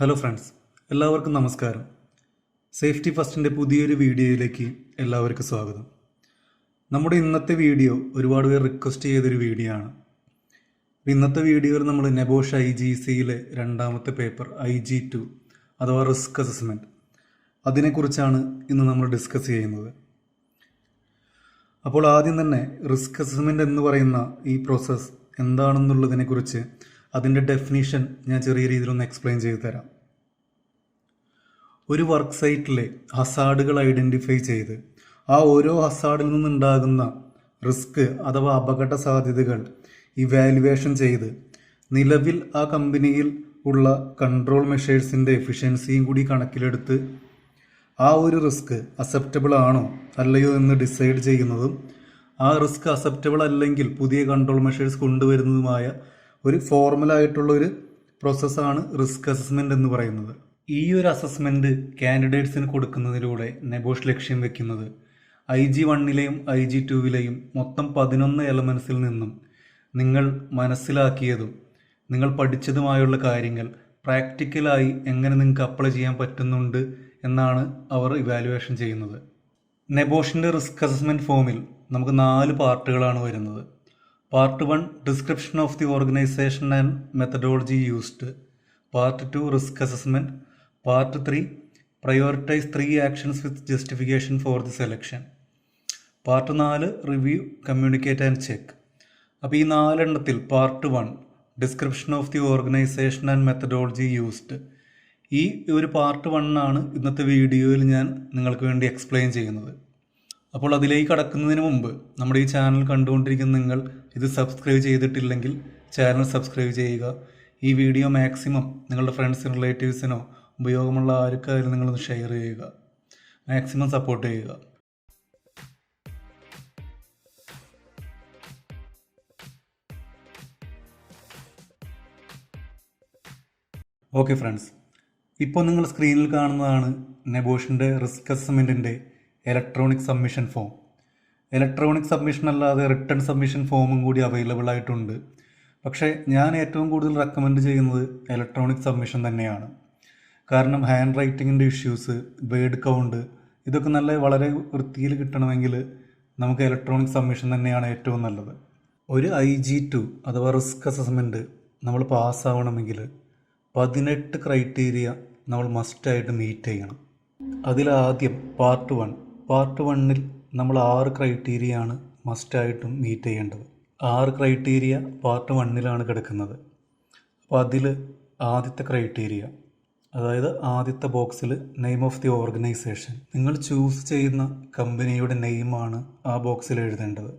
Hello friends, എല്ലാവർക്കും നമസ്കാരം. Safety ഫസ്റ്റിൻ്റെ പുതിയൊരു വീഡിയോയിലേക്ക് എല്ലാവർക്കും സ്വാഗതം. നമ്മുടെ ഇന്നത്തെ വീഡിയോ ഒരുപാട് പേർ റിക്വസ്റ്റ് ചെയ്തൊരു വീഡിയോ ആണ്. ഇന്നത്തെ വീഡിയോയിൽ നമ്മൾ നെബോഷ് IGCയിലെ രണ്ടാമത്തെ പേപ്പർ IG2 അഥവാ റിസ്ക് അസസ്മെൻറ്റ്, അതിനെക്കുറിച്ചാണ് ഇന്ന് നമ്മൾ ഡിസ്കസ് ചെയ്യുന്നത്. അപ്പോൾ ആദ്യം തന്നെ റിസ്ക് അസസ്മെൻറ്റ് എന്ന് പറയുന്ന ഈ പ്രോസസ്സ് എന്താണെന്നുള്ളതിനെക്കുറിച്ച് അതിൻ്റെ ഡെഫിനിഷൻ ഞാൻ ചെറിയ രീതിയിലൊന്ന് എക്സ്പ്ലെയിൻ ചെയ്തു തരാം. ഒരു വർക്ക് സൈറ്റിലെ ഹസാർഡുകൾ ഐഡൻറ്റിഫൈ ചെയ്ത് ആ ഓരോ ഹസാർഡിൽ നിന്നുണ്ടാകുന്ന റിസ്ക് അഥവാ അപകട സാധ്യതകൾ ഇവാലുവേഷൻ ചെയ്ത് നിലവിൽ ആ കമ്പനിയിൽ ഉള്ള കൺട്രോൾ മെഷേഴ്സിൻ്റെ എഫിഷ്യൻസിയും കൂടി കണക്കിലെടുത്ത് ആ ഒരു റിസ്ക് അക്സെപ്റ്റബിൾ ആണോ അല്ലയോ എന്ന് ഡിസൈഡ് ചെയ്യുന്നതും ആ റിസ്ക് അക്സെപ്റ്റബിൾ അല്ലെങ്കിൽ പുതിയ കൺട്രോൾ മെഷേഴ്സ് കൊണ്ടുവരുന്നതുമായ ഒരു ഫോർമലായിട്ടുള്ള ഒരു പ്രോസസ്സാണ് റിസ്ക് അസസ്മെൻറ്റ് എന്ന് പറയുന്നത്. ഈ ഒരു അസസ്മെൻറ്റ് കാൻഡിഡേറ്റ്സിന് കൊടുക്കുന്നതിലൂടെ നെബോഷ് ലക്ഷ്യം വെക്കുന്നത് IG1ലെയും IG2ലെയും മൊത്തം 11 എലമെൻസിൽ നിന്നും നിങ്ങൾ മനസ്സിലാക്കിയതും നിങ്ങൾ പഠിച്ചതുമായുള്ള കാര്യങ്ങൾ പ്രാക്ടിക്കലായി എങ്ങനെ നിങ്ങൾക്ക് അപ്ലൈ ചെയ്യാൻ പറ്റുന്നുണ്ട് എന്നാണ് അവർ ഇവാലുവേഷൻ ചെയ്യുന്നത്. നെബോഷിൻ്റെ റിസ്ക് അസസ്മെൻറ്റ് ഫോമിൽ നമുക്ക് 4 പാർട്ടുകളാണ് വരുന്നത്. Part 1 description of the organisation and methodology used. Part 2 risk assessment. Part 3 prioritise 3 actions with justification for the selection. Part 4 review, communicate and check. അപ്പോൾ ഈ 4 എണ്ണത്തിൽ part 1 description of the organisation and methodology used, ഈ ഒരു part 1 ആണ് ഇന്നത്തെ വീഡിയോയിൽ ഞാൻ നിങ്ങൾക്ക് വേണ്ടി എക്സ്പ്ലെയിൻ ചെയ്യുന്നത്. അപ്പോൾ അതിലേക്ക് കടക്കുന്നതിന് മുമ്പ് നമ്മുടെ ഈ ചാനൽ കണ്ടുകൊണ്ടിരിക്കുന്ന നിങ്ങൾ ഇത് സബ്സ്ക്രൈബ് ചെയ്തിട്ടില്ലെങ്കിൽ ചാനൽ സബ്സ്ക്രൈബ് ചെയ്യുക. ഈ വീഡിയോ മാക്സിമം നിങ്ങളുടെ ഫ്രണ്ട്സിനും റിലേറ്റീവ്സിനോ ഉപയോഗമുള്ള ആർക്കായാലും നിങ്ങളൊന്ന് ഷെയർ ചെയ്യുക. മാക്സിമം സപ്പോർട്ട് ചെയ്യുക. ഓക്കെ ഫ്രണ്ട്സ്, ഇപ്പോൾ നിങ്ങൾ സ്ക്രീനിൽ കാണുന്നതാണ് നെബോഷിൻ്റെ റിസ്ക് അസസ്മെൻറ്റിൻ്റെ electronic submission form. Electronic submission അല്ലാതെ റിട്ടൺ സബ്മിഷൻ ഫോമും കൂടി അവൈലബിൾ ആയിട്ടുണ്ട്. പക്ഷേ ഞാൻ ഏറ്റവും കൂടുതൽ റെക്കമെൻഡ് ചെയ്യുന്നത് ഇലക്ട്രോണിക് സബ്മിഷൻ തന്നെയാണ്. കാരണം ഹാൻഡ് റൈറ്റിങ്ങിൻ്റെ ഇഷ്യൂസ്, വേർഡ് കൗണ്ട്, ഇതൊക്കെ വളരെ വൃത്തിയിൽ കിട്ടണമെങ്കിൽ നമുക്ക് ഇലക്ട്രോണിക് സബ്മിഷൻ തന്നെയാണ് ഏറ്റവും നല്ലത്. ഒരു IG2 അഥവാ റിസ്ക് അസസ്മെൻറ്റ് നമ്മൾ പാസ്സാവണമെങ്കിൽ 18 ക്രൈറ്റീരിയ നമ്മൾ മസ്റ്റായിട്ട് മീറ്റ് ചെയ്യണം. അതിലാദ്യം പാർട്ട് 1ൽ നമ്മൾ 6 ക്രൈറ്റീരിയ ആണ് മസ്റ്റായിട്ടും മീറ്റ് ചെയ്യേണ്ടത്. 6 ക്രൈറ്റീരിയ പാർട്ട് 1ലാണ് കിടക്കുന്നത്. അപ്പോൾ അതിൽ ആദ്യത്തെ ക്രൈറ്റീരിയ, അതായത് ആദ്യത്തെ ബോക്സിൽ നെയിം ഓഫ് ദി ഓർഗനൈസേഷൻ. നിങ്ങൾ ചൂസ് ചെയ്യുന്ന കമ്പനിയുടെ നെയിമാണ് ആ ബോക്സിൽ എഴുതേണ്ടത്.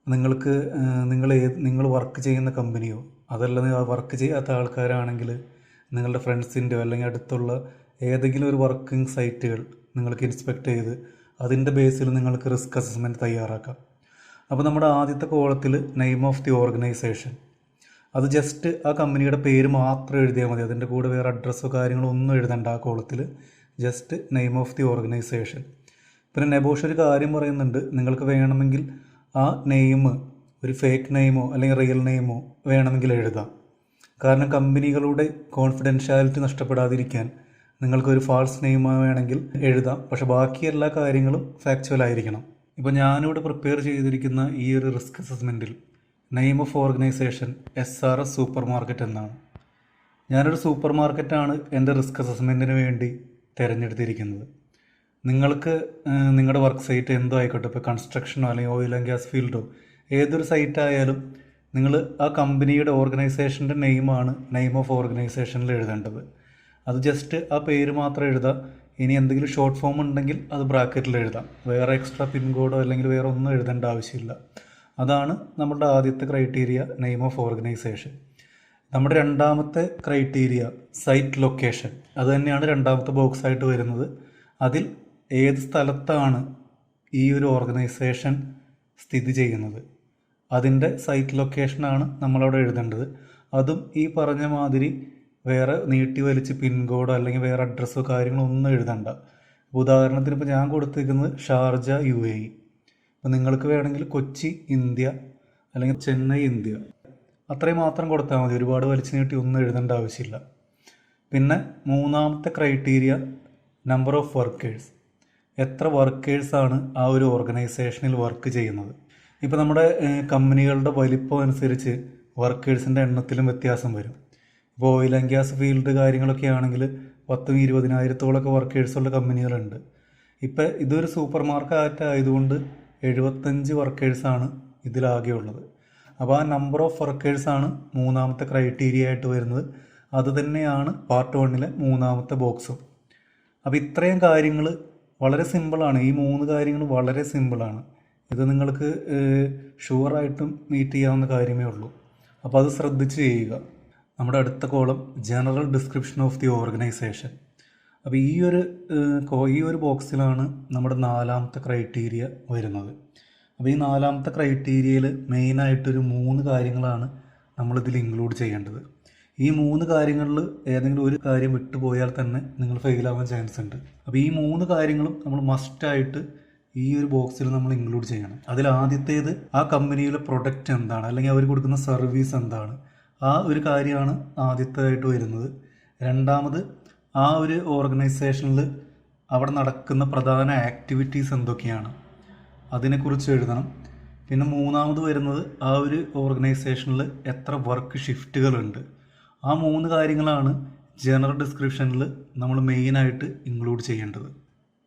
നിങ്ങൾ വർക്ക് ചെയ്യുന്ന കമ്പനിയോ അതല്ല വർക്ക് ചെയ്യാത്ത ആൾക്കാരാണെങ്കിൽ നിങ്ങളുടെ ഫ്രണ്ട്സിൻ്റെയോ അല്ലെങ്കിൽ അടുത്തുള്ള ഏതെങ്കിലും ഒരു വർക്കിംഗ് സൈറ്റുകൾ നിങ്ങൾക്ക് ഇൻസ്പെക്ട് ചെയ്ത് അതിൻ്റെ ബേസിൽ നിങ്ങൾക്ക് റിസ്ക് അസസ്മെൻറ്റ് തയ്യാറാക്കാം. അപ്പോൾ നമ്മുടെ ആദ്യത്തെ കോളത്തിൽ നെയിം ഓഫ് ദി ഓർഗനൈസേഷൻ, അത് ജസ്റ്റ് ആ കമ്പനിയുടെ പേര് മാത്രം എഴുതിയാൽ മതി. അതിൻ്റെ കൂടെ വേറെ അഡ്രസ്സോ കാര്യങ്ങളോ ഒന്നും എഴുതണ്ട. ആ കോളത്തിൽ just name of the organisation. പിന്നെ നെബോഷ് ഒരു കാര്യം പറയുന്നുണ്ട്, നിങ്ങൾക്ക് വേണമെങ്കിൽ ആ നെയിം ഒരു ഫേക്ക് നെയിമോ അല്ലെങ്കിൽ റിയൽ നെയിമോ വേണമെങ്കിൽ എഴുതാം. കാരണം കമ്പനികളുടെ കോൺഫിഡൻഷ്യാലിറ്റി നഷ്ടപ്പെടാതിരിക്കാൻ നിങ്ങൾക്കൊരു ഫാൾസ് നെയിം വേണമെങ്കിൽ എഴുതാം. പക്ഷെ ബാക്കി എല്ലാ കാര്യങ്ങളും ഫാക്ച്വൽ ആയിരിക്കണം. ഇപ്പോൾ ഞാനിവിടെ പ്രിപ്പയർ ചെയ്തിരിക്കുന്ന ഈ ഒരു റിസ്ക് അസസ്മെൻറ്റിൽ name of organisation SRS supermarket എന്നാണ്. ഞാനൊരു സൂപ്പർ മാർക്കറ്റാണ് എൻ്റെ റിസ്ക് അസസ്മെൻറ്റിന് വേണ്ടി തിരഞ്ഞെടുത്തിരിക്കുന്നത്. നിങ്ങൾക്ക് നിങ്ങളുടെ വർക്ക് സൈറ്റ് എന്തോ ആയിക്കോട്ടെ, ഇപ്പോൾ കൺസ്ട്രക്ഷനോ അല്ലെങ്കിൽ ഓയിൽ ആൻഡ് ഗ്യാസ് ഫീൽഡോ ഏതൊരു സൈറ്റായാലും നിങ്ങൾ ആ കമ്പനിയുടെ ഓർഗനൈസേഷൻ്റെ നെയിമാണ് നെയിം ഓഫ് ഓർഗനൈസേഷനിൽ എഴുതേണ്ടത്. അത് ജസ്റ്റ് ആ പേര് മാത്രം എഴുതാം. ഇനി എന്തെങ്കിലും ഷോർട്ട് ഫോം ഉണ്ടെങ്കിൽ അത് ബ്രാക്കറ്റിൽ എഴുതാം. വേറെ എക്സ്ട്രാ പിൻ കോഡോ അല്ലെങ്കിൽ വേറെ ഒന്നും എഴുതേണ്ട ആവശ്യമില്ല. അതാണ് നമ്മുടെ ആദ്യത്തെ ക്രൈറ്റീരിയ, നെയിം ഓഫ് ഓർഗനൈസേഷൻ. നമ്മുടെ രണ്ടാമത്തെ ക്രൈറ്റീരിയ സൈറ്റ് ലൊക്കേഷൻ. അത് തന്നെയാണ് രണ്ടാമത്തെ ബോക്സ് ആയിട്ട് വരുന്നത്. അതിൽ ഏത് സ്ഥലത്താണ് ഈ ഒരു ഓർഗനൈസേഷൻ സ്ഥിതി ചെയ്യുന്നത്, അതിൻ്റെ സൈറ്റ് ലൊക്കേഷനാണ് നമ്മളവിടെ എഴുതേണ്ടത്. അതും ഈ പറഞ്ഞ മാതിരി വേറെ നീട്ടി വലിച്ച് പിൻ കോഡോ അല്ലെങ്കിൽ വേറെ അഡ്രസ്സോ കാര്യങ്ങളോ ഒന്നും എഴുതണ്ട. ഉദാഹരണത്തിന് ഇപ്പോൾ ഞാൻ കൊടുത്തിരിക്കുന്നത് ഷാർജ UAE. അപ്പോൾ നിങ്ങൾക്ക് വേണമെങ്കിൽ കൊച്ചി ഇന്ത്യ അല്ലെങ്കിൽ ചെന്നൈ ഇന്ത്യ അത്രയും മാത്രം കൊടുത്താൽ മതി. ഒരുപാട് വലിച്ചു നീട്ടി ഒന്നും എഴുതേണ്ട ആവശ്യമില്ല. പിന്നെ മൂന്നാമത്തെ ക്രൈറ്റീരിയ നമ്പർ ഓഫ് വർക്കേഴ്സ്. എത്ര വർക്കേഴ്സാണ് ആ ഒരു ഓർഗനൈസേഷനിൽ വർക്ക് ചെയ്യുന്നത്. ഇപ്പോൾ നമ്മുടെ കമ്പനികളുടെ വലിപ്പം അനുസരിച്ച് വർക്കേഴ്സിൻ്റെ എണ്ണത്തിലും വ്യത്യാസം വരും. ഇപ്പോൾ ഓയിൽ ആൻഡ് ഗ്യാസ് ഫീൽഡ് കാര്യങ്ങളൊക്കെ ആണെങ്കിൽ 10,000-20,000 വർക്കേഴ്സുള്ള കമ്പനികളുണ്ട്. ഇപ്പം ഇതൊരു സൂപ്പർ മാർക്കറ്റ് ആയതുകൊണ്ട് 75 വർക്കേഴ്സാണ് ഇതിലാകെ ഉള്ളത്. അപ്പോൾ ആ നമ്പർ ഓഫ് വർക്കേഴ്സാണ് മൂന്നാമത്തെ ക്രൈറ്റീരിയ ആയിട്ട് വരുന്നത്. അത് തന്നെയാണ് പാർട്ട് 1 മൂന്നാമത്തെ ബോക്സും. അപ്പോൾ ഇത്രയും കാര്യങ്ങൾ വളരെ സിമ്പിളാണ്. ഈ 3 കാര്യങ്ങൾ വളരെ സിമ്പിളാണ്. ഇത് നിങ്ങൾക്ക് ഷുവറായിട്ടും മീറ്റ് ചെയ്യാവുന്ന കാര്യമേ ഉള്ളൂ. അപ്പോൾ അത് ശ്രദ്ധിച്ച് ചെയ്യുക. നമ്മുടെ അടുത്ത column general description of the organisation. അപ്പോൾ ഈ ഒരു ബോക്സിലാണ് നമ്മുടെ 4ാമത്തെ ക്രൈറ്റീരിയ വരുന്നത്. അപ്പോൾ ഈ 4ാമത്തെ ക്രൈറ്റീരിയയിൽ മെയിനായിട്ടൊരു 3 കാര്യങ്ങളാണ് നമ്മളിതിൽ ഇൻക്ലൂഡ് ചെയ്യേണ്ടത്. ഈ 3 കാര്യങ്ങളിൽ ഏതെങ്കിലും ഒരു കാര്യം വിട്ടുപോയാൽ തന്നെ നിങ്ങൾ ഫെയിലാവാൻ ചാൻസ് ഉണ്ട്. അപ്പോൾ ഈ 3 കാര്യങ്ങളും നമ്മൾ മസ്റ്റായിട്ട് ഈ ഒരു ബോക്സിൽ നമ്മൾ ഇൻക്ലൂഡ് ചെയ്യണം. അതിൽ ആദ്യത്തേത് ആ കമ്പനിയിലെ പ്രൊഡക്റ്റ് എന്താണ്, അല്ലെങ്കിൽ അവർ കൊടുക്കുന്ന സർവീസ് എന്താണ്, ആ ഒരു കാര്യമാണ് ആദ്യത്തേതായിട്ട് വരുന്നത്. രണ്ടാമത് ആ ഒരു ഓർഗനൈസേഷനിൽ അവിടെ നടക്കുന്ന പ്രധാന ആക്ടിവിറ്റീസ് എന്തൊക്കെയാണ്, അതിനെക്കുറിച്ച് എഴുതണം. പിന്നെ മൂന്നാമത് വരുന്നത് ആ ഒരു ഓർഗനൈസേഷനിൽ എത്ര വർക്ക് ഷിഫ്റ്റുകളുണ്ട്. ആ 3 കാര്യങ്ങളാണ് ജനറൽ ഡിസ്ക്രിപ്ഷനിൽ നമ്മൾ മെയിനായിട്ട് ഇൻക്ലൂഡ് ചെയ്യേണ്ടത്.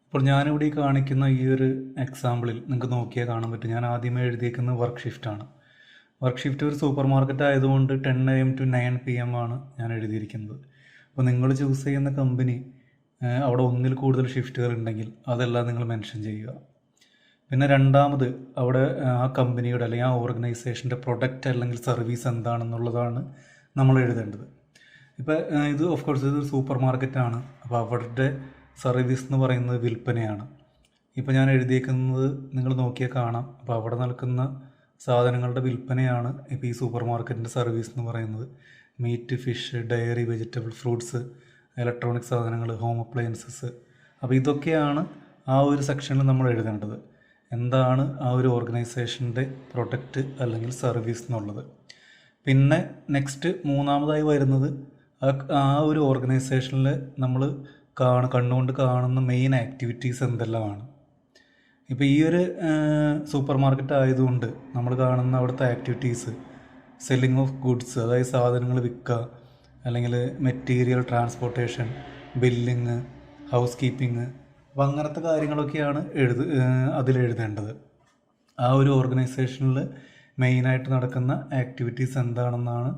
അപ്പോൾ ഞാനിവിടെ ഈ കാണിക്കുന്ന ഈ ഒരു എക്സാമ്പിളിൽ നിങ്ങൾക്ക് നോക്കിയാൽ കാണാൻ പറ്റും. ഞാൻ ആദ്യമേ എഴുതിയിരിക്കുന്നത് വർക്ക് ഷിഫ്റ്റാണ്. വർക്ക് ഷിഫ്റ്റ് ഒരു സൂപ്പർ മാർക്കറ്റ് ആയതുകൊണ്ട് 10 AM to 9 PM ആണ് ഞാൻ എഴുതിയിരിക്കുന്നത്. അപ്പോൾ നിങ്ങൾ ചൂസ് ചെയ്യുന്ന കമ്പനി അവിടെ ഒന്നിൽ കൂടുതൽ ഷിഫ്റ്റുകൾ ഉണ്ടെങ്കിൽ അതെല്ലാം നിങ്ങൾ മെൻഷൻ ചെയ്യുക. പിന്നെ രണ്ടാമത് അവിടെ ആ കമ്പനിയുടെ അല്ലെങ്കിൽ ആ ഓർഗനൈസേഷൻ്റെ പ്രൊഡക്റ്റ് അല്ലെങ്കിൽ സർവീസ് എന്താണെന്നുള്ളതാണ് നമ്മൾ എഴുതേണ്ടത്. ഇപ്പോൾ ഇത് ഓഫ് കോഴ്സ് ഇതൊരു സൂപ്പർ മാർക്കറ്റാണ്. അപ്പോൾ അവരുടെ സർവീസ് എന്ന് പറയുന്നത് വിൽപ്പനയാണ്. ഇപ്പോൾ ഞാൻ എഴുതിയേക്കുന്നത് നിങ്ങൾ നോക്കിയാൽ കാണാം. അപ്പോൾ അവിടെ നടക്കുന്ന സാധനങ്ങളുടെ വിൽപ്പനയാണ് ഇപ്പോൾ ഈ സൂപ്പർ മാർക്കറ്റിൻ്റെ സർവീസ് എന്ന് പറയുന്നത്. Meat, fish, dairy, vegetable, fruits, electronic സാധനങ്ങൾ, ഹോം അപ്ലയൻസസ്. അപ്പോൾ ഇതൊക്കെയാണ് ആ ഒരു സെക്ഷനിൽ നമ്മൾ എഴുതേണ്ടത്. എന്താണ് ആ ഒരു ഓർഗനൈസേഷൻ്റെ പ്രൊഡക്റ്റ് അല്ലെങ്കിൽ സർവീസ് എന്നുള്ളത്. പിന്നെ നെക്സ്റ്റ് മൂന്നാമതായി വരുന്നത് ആ ഒരു ഓർഗനൈസേഷനിൽ നമ്മൾ കണ്ണുകൊണ്ട് കാണുന്ന മെയിൻ ആക്ടിവിറ്റീസ് എന്തെല്ലാമാണ്. ഇപ്പോൾ ഈ ഒരു സൂപ്പർ മാർക്കറ്റ് ആയതുകൊണ്ട് നമ്മൾ കാണുന്ന അവിടുത്തെ ആക്ടിവിറ്റീസ് സെല്ലിംഗ് ഓഫ് ഗുഡ്സ്, അതായത് സാധനങ്ങൾ വിൽക്കുക, അല്ലെങ്കിൽ material transportation, billing, house keeping. അപ്പോൾ അങ്ങനത്തെ കാര്യങ്ങളൊക്കെയാണ് അതിലെഴുതേണ്ടത്. ആ ഒരു ഓർഗനൈസേഷനിൽ മെയിനായിട്ട് നടക്കുന്ന ആക്ടിവിറ്റീസ് എന്താണെന്നാണ്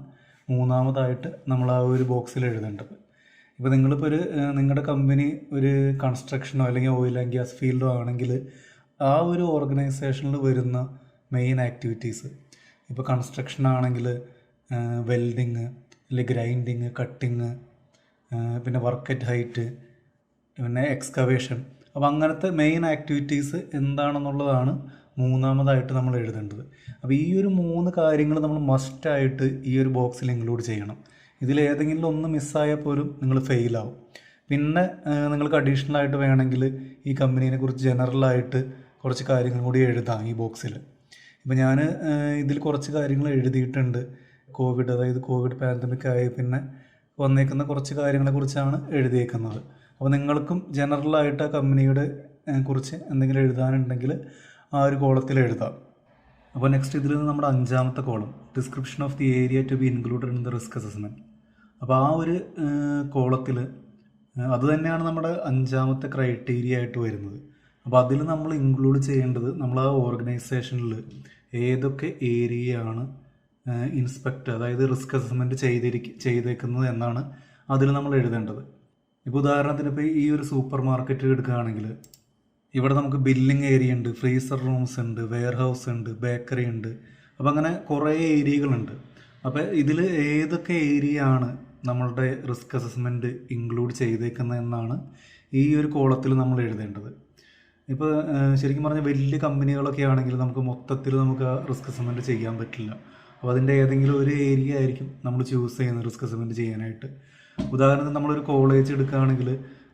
മൂന്നാമതായിട്ട് നമ്മൾ ആ ഒരു ബോക്സിൽ എഴുതേണ്ടത്. ഇപ്പോൾ നിങ്ങളിപ്പോൾ നിങ്ങളുടെ കമ്പനി ഒരു കൺസ്ട്രക്ഷനോ അല്ലെങ്കിൽ ഓയിൽ ആൻഡ് ഗ്യാസ് ഫീൽഡോ ആണെങ്കിൽ ആ ഒരു ഓർഗനൈസേഷനിൽ വരുന്ന മെയിൻ ആക്ടിവിറ്റീസ്, ഇപ്പോൾ കൺസ്ട്രക്ഷൻ ആണെങ്കിൽ വെൽഡിങ്, അല്ലെങ്കിൽ ഗ്രൈൻഡിങ്, കട്ടിങ്, പിന്നെ വർക്ക് അറ്റ് ഹൈറ്റ്, പിന്നെ എക്സ്കവേഷൻ. അപ്പോൾ അങ്ങനത്തെ മെയിൻ ആക്ടിവിറ്റീസ് എന്താണെന്നുള്ളതാണ് മൂന്നാമതായിട്ട് നമ്മൾ എഴുതേണ്ടത്. അപ്പോൾ ഈ ഒരു 3 കാര്യങ്ങൾ നമ്മൾ മസ്റ്റായിട്ട് ഈ ഒരു ബോക്സിൽ ഇൻക്ലൂഡ് ചെയ്യണം. ഇതിലേതെങ്കിലും ഒന്ന് മിസ്സായാൽ പോലും നിങ്ങൾ ഫെയിലാവും. പിന്നെ നിങ്ങൾക്ക് അഡീഷണലായിട്ട് വേണമെങ്കിൽ ഈ കമ്പനീനെ കുറിച്ച് ജനറലായിട്ട് കുറച്ച് കാര്യങ്ങൾ കൂടി എഴുതാം ഈ ബോക്സിൽ. ഇപ്പോൾ ഞാൻ ഇതിൽ കുറച്ച് കാര്യങ്ങൾ എഴുതിയിട്ടുണ്ട്. അതായത് കോവിഡ് പാൻഡമിക് ആയി പിന്നെ വന്നേക്കുന്ന കുറച്ച് കാര്യങ്ങളെക്കുറിച്ചാണ് എഴുതിയേക്കുന്നത്. അപ്പോൾ നിങ്ങൾക്കും ജനറലായിട്ട് ആ കമ്പനിയുടെ കുറിച്ച് എന്തെങ്കിലും എഴുതാനുണ്ടെങ്കിൽ ആ ഒരു കോളത്തിൽ എഴുതാം. അപ്പോൾ നെക്സ്റ്റ് ഇതിൽ നിന്ന് നമ്മുടെ 5ാമത്തെ column description of the area to be included in the risk assessment. അപ്പോൾ ആ ഒരു കോളത്തിൽ അത് തന്നെയാണ് നമ്മുടെ 5ാമത്തെ ക്രൈറ്റീരിയ ആയിട്ട് വരുന്നത്. അപ്പോൾ അതിൽ നമ്മൾ ഇൻക്ലൂഡ് ചെയ്യേണ്ടത് നമ്മൾ ആ ഓർഗനൈസേഷനിൽ ഏതൊക്കെ ഏരിയയാണ് ഇൻസ്പെക്ട്, അതായത് റിസ്ക് അസസ്മെൻറ്റ് ചെയ്തേക്കുന്നത് എന്നാണ് അതിൽ നമ്മൾ എഴുതേണ്ടത്. ഇപ്പോൾ ഉദാഹരണത്തിന് ഇപ്പോൾ ഈ ഒരു സൂപ്പർ മാർക്കറ്റ് എടുക്കുകയാണെങ്കിൽ ഇവിടെ നമുക്ക് ബില്ലിംഗ് ഏരിയ ഉണ്ട്, ഫ്രീസർ റൂംസ് ഉണ്ട്, വെയർ ഹൗസ് ഉണ്ട്, ബേക്കറി ഉണ്ട്. അപ്പോൾ അങ്ങനെ കുറേ ഏരിയകളുണ്ട്. അപ്പോൾ ഇതിൽ ഏതൊക്കെ ഏരിയ ആണ് നമ്മളുടെ റിസ്ക് അസസ്മെൻറ്റ് ഇൻക്ലൂഡ് ചെയ്തേക്കുന്നതെന്നാണ് ഈ ഒരു കോളത്തിൽ നമ്മൾ എഴുതേണ്ടത്. ഇപ്പോൾ ശരിക്കും പറഞ്ഞാൽ വലിയ കമ്പനികളൊക്കെ ആണെങ്കിൽ നമുക്ക് മൊത്തത്തിൽ നമുക്ക് ആ റിസ്ക് അസസ്മെൻറ്റ് ചെയ്യാൻ പറ്റില്ല. അപ്പോൾ അതിൻ്റെ ഏതെങ്കിലും ഒരു ഏരിയ ആയിരിക്കും നമ്മൾ ചൂസ് ചെയ്യുന്നത് റിസ്ക് അസസ്മെൻറ്റ് ചെയ്യാനായിട്ട്. ഉദാഹരണത്തിന് നമ്മളൊരു കോളേജ് എടുക്കുകയാണെങ്കിൽ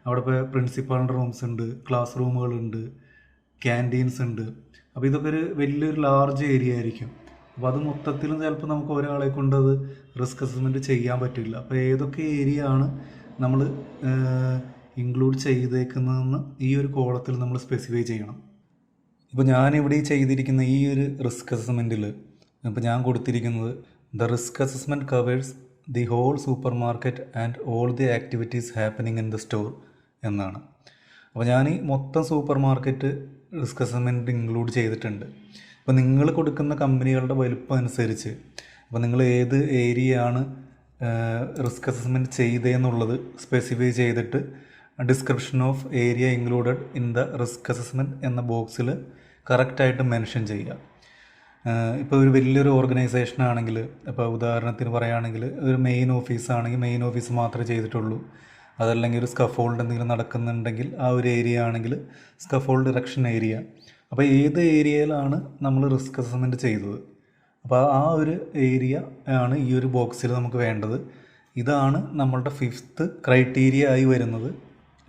അവിടെ ഇപ്പോൾ പ്രിൻസിപ്പാളിൻ്റെ റൂംസ് ഉണ്ട്, ക്ലാസ് റൂമുകളുണ്ട്, ക്യാൻറ്റീൻസ് ഉണ്ട്. അപ്പോൾ ഇതൊക്കെ വലിയൊരു ലാർജ് ഏരിയ ആയിരിക്കും. അപ്പോൾ അത് മൊത്തത്തിലും ചിലപ്പോൾ നമുക്ക് ഒരാളെ കൊണ്ട് അത് റിസ്ക് അസസ്മെൻറ്റ് ചെയ്യാൻ പറ്റില്ല. അപ്പോൾ ഏതൊക്കെ ഏരിയ ആണ് നമ്മൾ ഇൻക്ലൂഡ് ചെയ്തേക്കുന്നതെന്ന് ഈ ഒരു കോളത്തിൽ നമ്മൾ സ്പെസിഫൈ ചെയ്യണം. ഇപ്പോൾ ഞാനിവിടെ ചെയ്തിരിക്കുന്ന ഈ ഒരു റിസ്ക് അസസ്മെൻറ്റിൽ ഇപ്പോൾ ഞാൻ കൊടുത്തിരിക്കുന്നത് the risk assessment covers the whole supermarket and all the activities happening in the store എന്നാണ്. അപ്പോൾ ഞാൻ ഈ മൊത്തം supermarket risk assessment include ചെയ്തിട്ടുണ്ട്. അപ്പോൾ നിങ്ങൾ കൊടുക്കുന്ന കമ്പനികളുടെ വലുപ്പം അനുസരിച്ച് അപ്പോൾ നിങ്ങൾ ഏത് ഏരിയയാണ് റിസ്ക് അസസ്മെൻറ്റ് ചെയ്തതെന്നുള്ളത് സ്പെസിഫൈ ചെയ്തിട്ട് description of area included in the risk assessment എന്ന ബോക്സിൽ കറക്റ്റായിട്ട് മെൻഷൻ ചെയ്യുക. ഇപ്പോൾ ഒരു വലിയൊരു ഓർഗനൈസേഷൻ ആണെങ്കിൽ, ഇപ്പോൾ ഉദാഹരണത്തിന് പറയുകയാണെങ്കിൽ ഒരു മെയിൻ ഓഫീസാണെങ്കിൽ മെയിൻ ഓഫീസ് മാത്രമേ ചെയ്തിട്ടുള്ളൂ. അതല്ലെങ്കിൽ ഒരു സ്കഫോൾഡ് എന്തെങ്കിലും നടക്കുന്നുണ്ടെങ്കിൽ ആ ഒരു ഏരിയ ആണെങ്കിൽ സ്കഫോൾഡ് ഇറക്ഷൻ ഏരിയ. അപ്പോൾ ഏത് ഏരിയയിലാണ് നമ്മൾ റിസ്ക് അസസ്മെൻറ്റ് ചെയ്തത്, അപ്പോൾ ആ ഒരു ഏരിയ ആണ് ഈ ഒരു ബോക്സിൽ നമുക്ക് വേണ്ടത്. ഇതാണ് നമ്മളുടെ 5th ക്രൈറ്റീരിയ ആയി വരുന്നത്.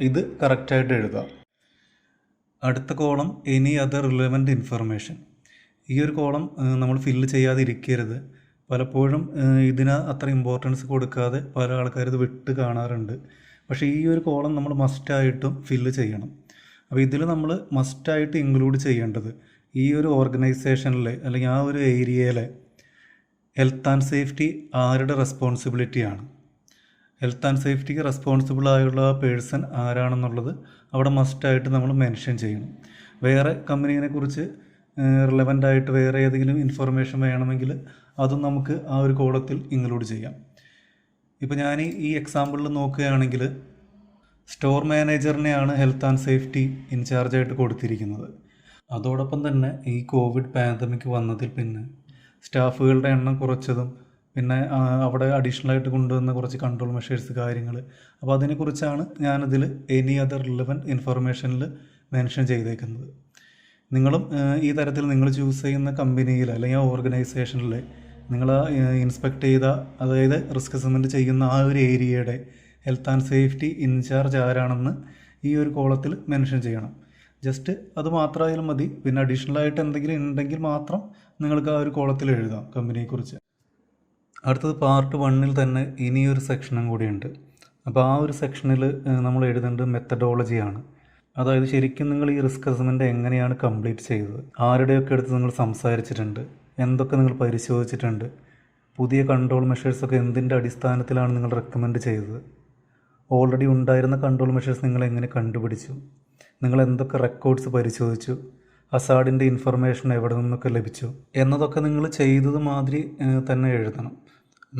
ഇത് കറക്റ്റായിട്ട് എഴുതുക. അടുത്ത column any other relevant information. ഈ ഒരു കോളം നമ്മൾ ഫില്ല് ചെയ്യാതിരിക്കരുത്. പലപ്പോഴും ഇതിന് അത്ര ഇമ്പോർട്ടൻസ് കൊടുക്കാതെ പല ആൾക്കാരും ഇത് വിട്ട് കാണാറുണ്ട്. പക്ഷേ ഈ ഒരു കോളം നമ്മൾ മസ്റ്റായിട്ടും ഫില്ല് ചെയ്യണം. അപ്പോൾ ഇതിൽ നമ്മൾ മസ്റ്റായിട്ട് ഇൻക്ലൂഡ് ചെയ്യേണ്ടത് ഈ ഒരു ഓർഗനൈസേഷനിലെ അല്ലെങ്കിൽ ആ ഒരു ഏരിയയിലെ ഹെൽത്ത് ആൻഡ് സേഫ്റ്റി ആരുടെ റെസ്പോൺസിബിലിറ്റിയാണ്. ഹെൽത്ത് ആൻഡ് സേഫ്റ്റിക്ക് റെസ്പോൺസിബിൾ ആയുള്ള പേഴ്സൺ ആരാണെന്നുള്ളത് അവിടെ മസ്റ്റായിട്ട് നമ്മൾ മെൻഷൻ ചെയ്യണം. വേറെ കമ്പനീനെ കുറിച്ച് റിലവൻ്റ് ആയിട്ട് വേറെ ഏതെങ്കിലും ഇൻഫർമേഷൻ വേണമെങ്കിൽ അതും നമുക്ക് ആ ഒരു കോളത്തിൽ ഇൻക്ലൂഡ് ചെയ്യാം. ഇപ്പോൾ ഞാൻ ഈ എക്സാമ്പിളിൽ നോക്കുകയാണെങ്കിൽ സ്റ്റോർ മാനേജറിനെയാണ് ഹെൽത്ത് ആൻഡ് സേഫ്റ്റി ഇൻചാർജായിട്ട് കൊടുത്തിരിക്കുന്നത്. അതോടൊപ്പം തന്നെ ഈ കോവിഡ് പാൻഡമിക് വന്നതിൽ പിന്നെ സ്റ്റാഫുകളുടെ എണ്ണം കുറച്ചതും പിന്നെ അവിടെ അഡീഷണലായിട്ട് കൊണ്ടുവന്ന കുറച്ച് കൺട്രോൾ മെഷേഴ്സ് കാര്യങ്ങൾ, അപ്പോൾ അതിനെക്കുറിച്ചാണ് ഞാനിതിൽ എനി അതർ റിലവൻറ്റ് ഇൻഫർമേഷനിൽ മെൻഷൻ ചെയ്തേക്കുന്നത്. നിങ്ങളും ഈ തരത്തിൽ നിങ്ങൾ ചൂസ് ചെയ്യുന്ന കമ്പനിയിൽ അല്ലെങ്കിൽ ആ ഓർഗനൈസേഷനിൽ നിങ്ങൾ ഇൻസ്പെക്ട് ചെയ്ത, അതായത് റിസ്ക് അസസ്മെൻറ്റ് ചെയ്യുന്ന ആ ഒരു ഏരിയയുടെ ഹെൽത്ത് ആൻഡ് സേഫ്റ്റി ഇൻചാർജ് ആരാണെന്ന് ഈ ഒരു കോളത്തിൽ മെൻഷൻ ചെയ്യണം. ജസ്റ്റ് അത് മാത്രമായാലും മതി. പിന്നെ അഡീഷണലായിട്ട് എന്തെങ്കിലും ഉണ്ടെങ്കിൽ മാത്രം നിങ്ങൾക്ക് ആ ഒരു കോളത്തിൽ എഴുതാം കമ്പനിയെക്കുറിച്ച്. അടുത്തത് പാർട്ട് 1 തന്നെ ഇനിയൊരു സെക്ഷനും കൂടിയുണ്ട്. അപ്പോൾ ആ ഒരു സെക്ഷനിൽ നമ്മൾ എഴുതേണ്ടത് മെത്തഡോളജിയാണ്. അതായത് ശരിക്കും നിങ്ങൾ ഈ റിസ്ക് അസസ്മെൻറ്റ് എങ്ങനെയാണ് കംപ്ലീറ്റ് ചെയ്തത്, ആരുടെയൊക്കെ അടുത്ത് നിങ്ങൾ സംസാരിച്ചിട്ടുണ്ട്, എന്തൊക്കെ നിങ്ങൾ പരിശോധിച്ചിട്ടുണ്ട്, പുതിയ കൺട്രോൾ മെഷേഴ്സൊക്കെ എന്തിൻ്റെ അടിസ്ഥാനത്തിലാണ് നിങ്ങൾ റെക്കമെൻഡ് ചെയ്തത്, ഓൾറെഡി ഉണ്ടായിരുന്ന കൺട്രോൾ മെഷേഴ്സ് നിങ്ങൾ എങ്ങനെ കണ്ടുപിടിച്ചു, നിങ്ങൾ എന്തൊക്കെ റെക്കോർഡ്സ് പരിശോധിച്ചു, ഹസാർഡിൻ്റെ ഇൻഫർമേഷൻ എവിടെ നിന്നൊക്കെ ലഭിച്ചു എന്നതൊക്കെ നിങ്ങൾ ചെയ്തത് മാതിരി തന്നെ എഴുതണം.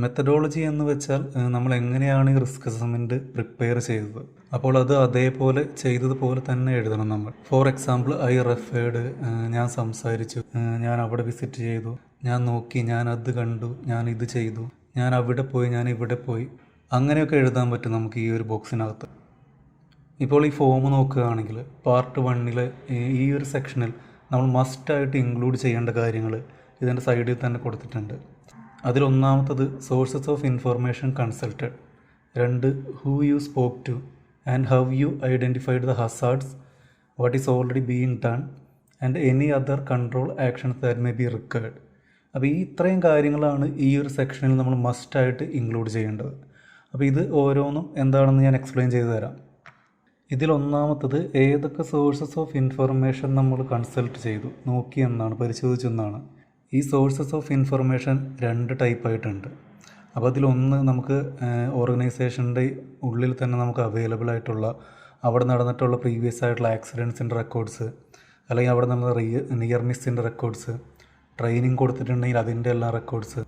മെത്തഡോളജി എന്ന് വെച്ചാൽ നമ്മൾ എങ്ങനെയാണ് ഈ റിസ്ക് അസസ്മെൻറ്റ് പ്രിപ്പയർ ചെയ്തത്, അപ്പോൾ അത് അതേപോലെ ചെയ്തതുപോലെ തന്നെ എഴുതണം നമ്മൾ. ഫോർ എക്സാമ്പിൾ ഐ റെഫേർഡ്, ഞാൻ സംസാരിച്ചു, ഞാൻ അവിടെ വിസിറ്റ് ചെയ്തു, ഞാൻ നോക്കി, ഞാൻ അത് കണ്ടു, ഞാൻ ഇത് ചെയ്തു, ഞാൻ അവിടെ പോയി, ഞാൻ ഇവിടെ പോയി, അങ്ങനെയൊക്കെ എഴുതാൻ പറ്റും നമുക്ക് ഈ ഒരു ബോക്സിനകത്ത്. ഇപ്പോൾ ഈ ഫോം നോക്കുകയാണെങ്കിൽ പാർട്ട് 1 ഈ ഒരു സെക്ഷനിൽ നമ്മൾ മസ്റ്റായിട്ട് ഇൻക്ലൂഡ് ചെയ്യേണ്ട കാര്യങ്ങൾ ഇതിൻ്റെ സൈഡിൽ തന്നെ കൊടുത്തിട്ടുണ്ട്. അതിലൊന്നാമത്തത് sources of information consulted, 2 who you spoke to and how you identified the hazards, what is already being done and any other control actions that may be required. അപ്പോൾ ഈ ഇത്രയും കാര്യങ്ങളാണ് ഈ ഒരു സെക്ഷനിൽ നമ്മൾ മസ്റ്റായിട്ട് ഇൻക്ലൂഡ് ചെയ്യേണ്ടത്. അപ്പോൾ ഇത് ഓരോന്നും എന്താണെന്ന് ഞാൻ എക്സ്പ്ലെയിൻ ചെയ്തു തരാം. ഇതിലൊന്നാമത്തത് ഏതൊക്കെ സോഴ്സസ് ഓഫ് ഇൻഫർമേഷൻ നമ്മൾ കൺസൾട്ട് ചെയ്തു, നോക്കി എന്നാണ്, പരിശോധിച്ചു എന്നാണ്. ഈ സോഴ്സസ് ഓഫ് ഇൻഫർമേഷൻ 2 ടൈപ്പായിട്ടുണ്ട്. അപ്പോൾ അതിലൊന്ന് നമുക്ക് ഓർഗനൈസേഷൻ്റെ ഉള്ളിൽ തന്നെ നമുക്ക് അവൈലബിൾ ആയിട്ടുള്ള, അവിടെ നടന്നിട്ടുള്ള പ്രീവിയസ് ആയിട്ടുള്ള ആക്സിഡൻസിൻ്റെ റെക്കോർഡ്സ്, അല്ലെങ്കിൽ അവിടെ നടന്ന നിയർ മിസ്സിൻ്റെ റെക്കോർഡ്സ്, ട്രെയിനിങ് കൊടുത്തിട്ടുണ്ടെങ്കിൽ അതിൻ്റെ എല്ലാ റെക്കോർഡ്സ്,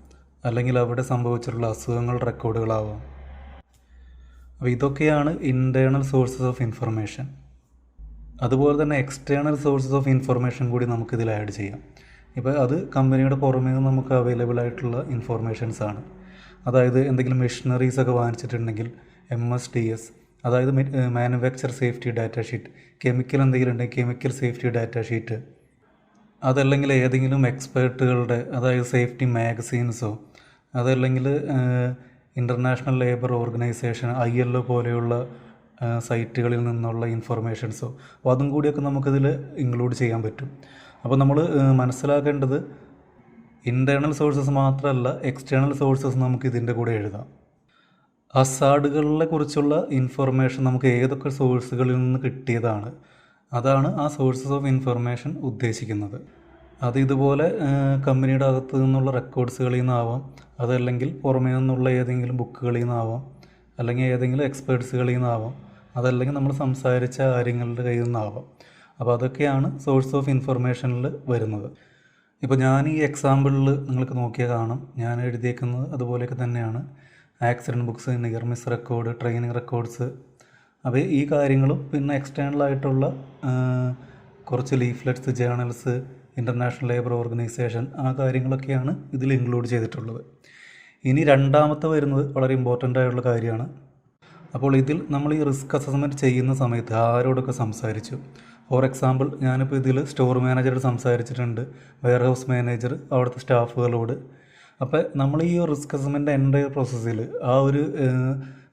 അല്ലെങ്കിൽ അവിടെ സംഭവിച്ചിട്ടുള്ള അസുഖങ്ങളുടെ റെക്കോർഡുകളാവാം. അപ്പോൾ ഇതൊക്കെയാണ് ഇൻറ്റേർണൽ സോഴ്സസ് ഓഫ് ഇൻഫർമേഷൻ. അതുപോലെ തന്നെ എക്സ്റ്റേണൽ സോഴ്സസ് ഓഫ് ഇൻഫർമേഷൻ കൂടി നമുക്കിതിൽ ആഡ് ചെയ്യാം. ഇപ്പോൾ അത് കമ്പനിയുടെ പുറമേ നിന്ന് നമുക്ക് അവൈലബിൾ ആയിട്ടുള്ള ഇൻഫർമേഷൻസ് ആണ്. അതായത് എന്തെങ്കിലും മെഷീനറീസൊക്കെ വാങ്ങിച്ചിട്ടുണ്ടെങ്കിൽ MSDS, അതായത് manufacture safety data sheet, chemical എന്തെങ്കിലും ഉണ്ടെങ്കിൽ കെമിക്കൽ സേഫ്റ്റി ഡാറ്റ ഷീറ്റ്, അതല്ലെങ്കിൽ ഏതെങ്കിലും എക്സ്പേർട്ടുകളുടെ, അതായത് സേഫ്റ്റി മാഗസീൻസോ, അതല്ലെങ്കിൽ ഇൻ്റർനാഷണൽ ലേബർ ഓർഗനൈസേഷൻ ILO പോലെയുള്ള സൈറ്റുകളിൽ നിന്നുള്ള ഇൻഫർമേഷൻസോ, അപ്പോൾ അതും കൂടിയൊക്കെ നമുക്കിതിൽ ഇൻക്ലൂഡ് ചെയ്യാൻ പറ്റും. അപ്പോൾ നമ്മൾ മനസ്സിലാക്കേണ്ടത് ഇൻറ്റേർണൽ സോഴ്സസ് മാത്രമല്ല, എക്സ്റ്റേണൽ സോഴ്സസ് നമുക്ക് ഇതിൻ്റെ കൂടെ എഴുതാം. ഹസാർഡുകളെ കുറിച്ചുള്ള ഇൻഫർമേഷൻ നമുക്ക് ഏതൊക്കെ സോഴ്സുകളിൽ നിന്ന് കിട്ടിയതാണ്, അതാണ് ആ സോഴ്സസ് ഓഫ് ഇൻഫർമേഷൻ ഉദ്ദേശിക്കുന്നത്. അത് ഇതുപോലെ കമ്പനിയുടെ അകത്ത് നിന്നുള്ള റെക്കോർഡ്സുകളിൽ നിന്നാവാം, അതല്ലെങ്കിൽ പുറമേ നിന്നുള്ള ഏതെങ്കിലും ബുക്കുകളിൽ നിന്നാവാം, അല്ലെങ്കിൽ ഏതെങ്കിലും എക്സ്പേർട്സുകളിൽ നിന്നാവാം, അതല്ലെങ്കിൽ നമ്മൾ സംസാരിച്ച കാര്യങ്ങളുടെ കയ്യിൽ നിന്നാവാം. അപ്പോൾ അതൊക്കെയാണ് സോഴ്സ് ഓഫ് ഇൻഫർമേഷനിൽ വരുന്നത്. ഇപ്പോൾ ഞാൻ ഈ എക്സാമ്പിളിൽ നിങ്ങൾക്ക് നോക്കിയാൽ കാണാം, ഞാൻ എഴുതിയേക്കുന്നത് അതുപോലെയൊക്കെ തന്നെയാണ്. Accident books, near miss record, training records, അപ്പോൾ ഈ കാര്യങ്ങളും പിന്നെ എക്സ്റ്റേണലായിട്ടുള്ള കുറച്ച് leaflets, journals, international labour organisation, ആ കാര്യങ്ങളൊക്കെയാണ് ഇതിൽ ഇൻക്ലൂഡ് ചെയ്തിട്ടുള്ളത്. ഇനി രണ്ടാമത്തെ വരുന്നത് വളരെ ഇമ്പോർട്ടൻ്റ് ആയിട്ടുള്ള കാര്യമാണ്. അപ്പോൾ ഇതിൽ നമ്മൾ ഈ റിസ്ക് അസസ്മെൻറ്റ് ചെയ്യുന്ന സമയത്ത് ആരോടൊക്കെ സംസാരിച്ചു. ഫോർ എക്സാമ്പിൾ, ഞാനിപ്പോൾ ഇതിൽ സ്റ്റോർ മാനേജറോട് സംസാരിച്ചിട്ടുണ്ട്, വെയർ ഹൗസ് മാനേജർ, അവിടുത്തെ സ്റ്റാഫുകളോട്. അപ്പോൾ നമ്മൾ ഈ റിസ്ക് അസസ്മെൻ്റ് എൻ്റെ പ്രോസസ്സിൽ ആ ഒരു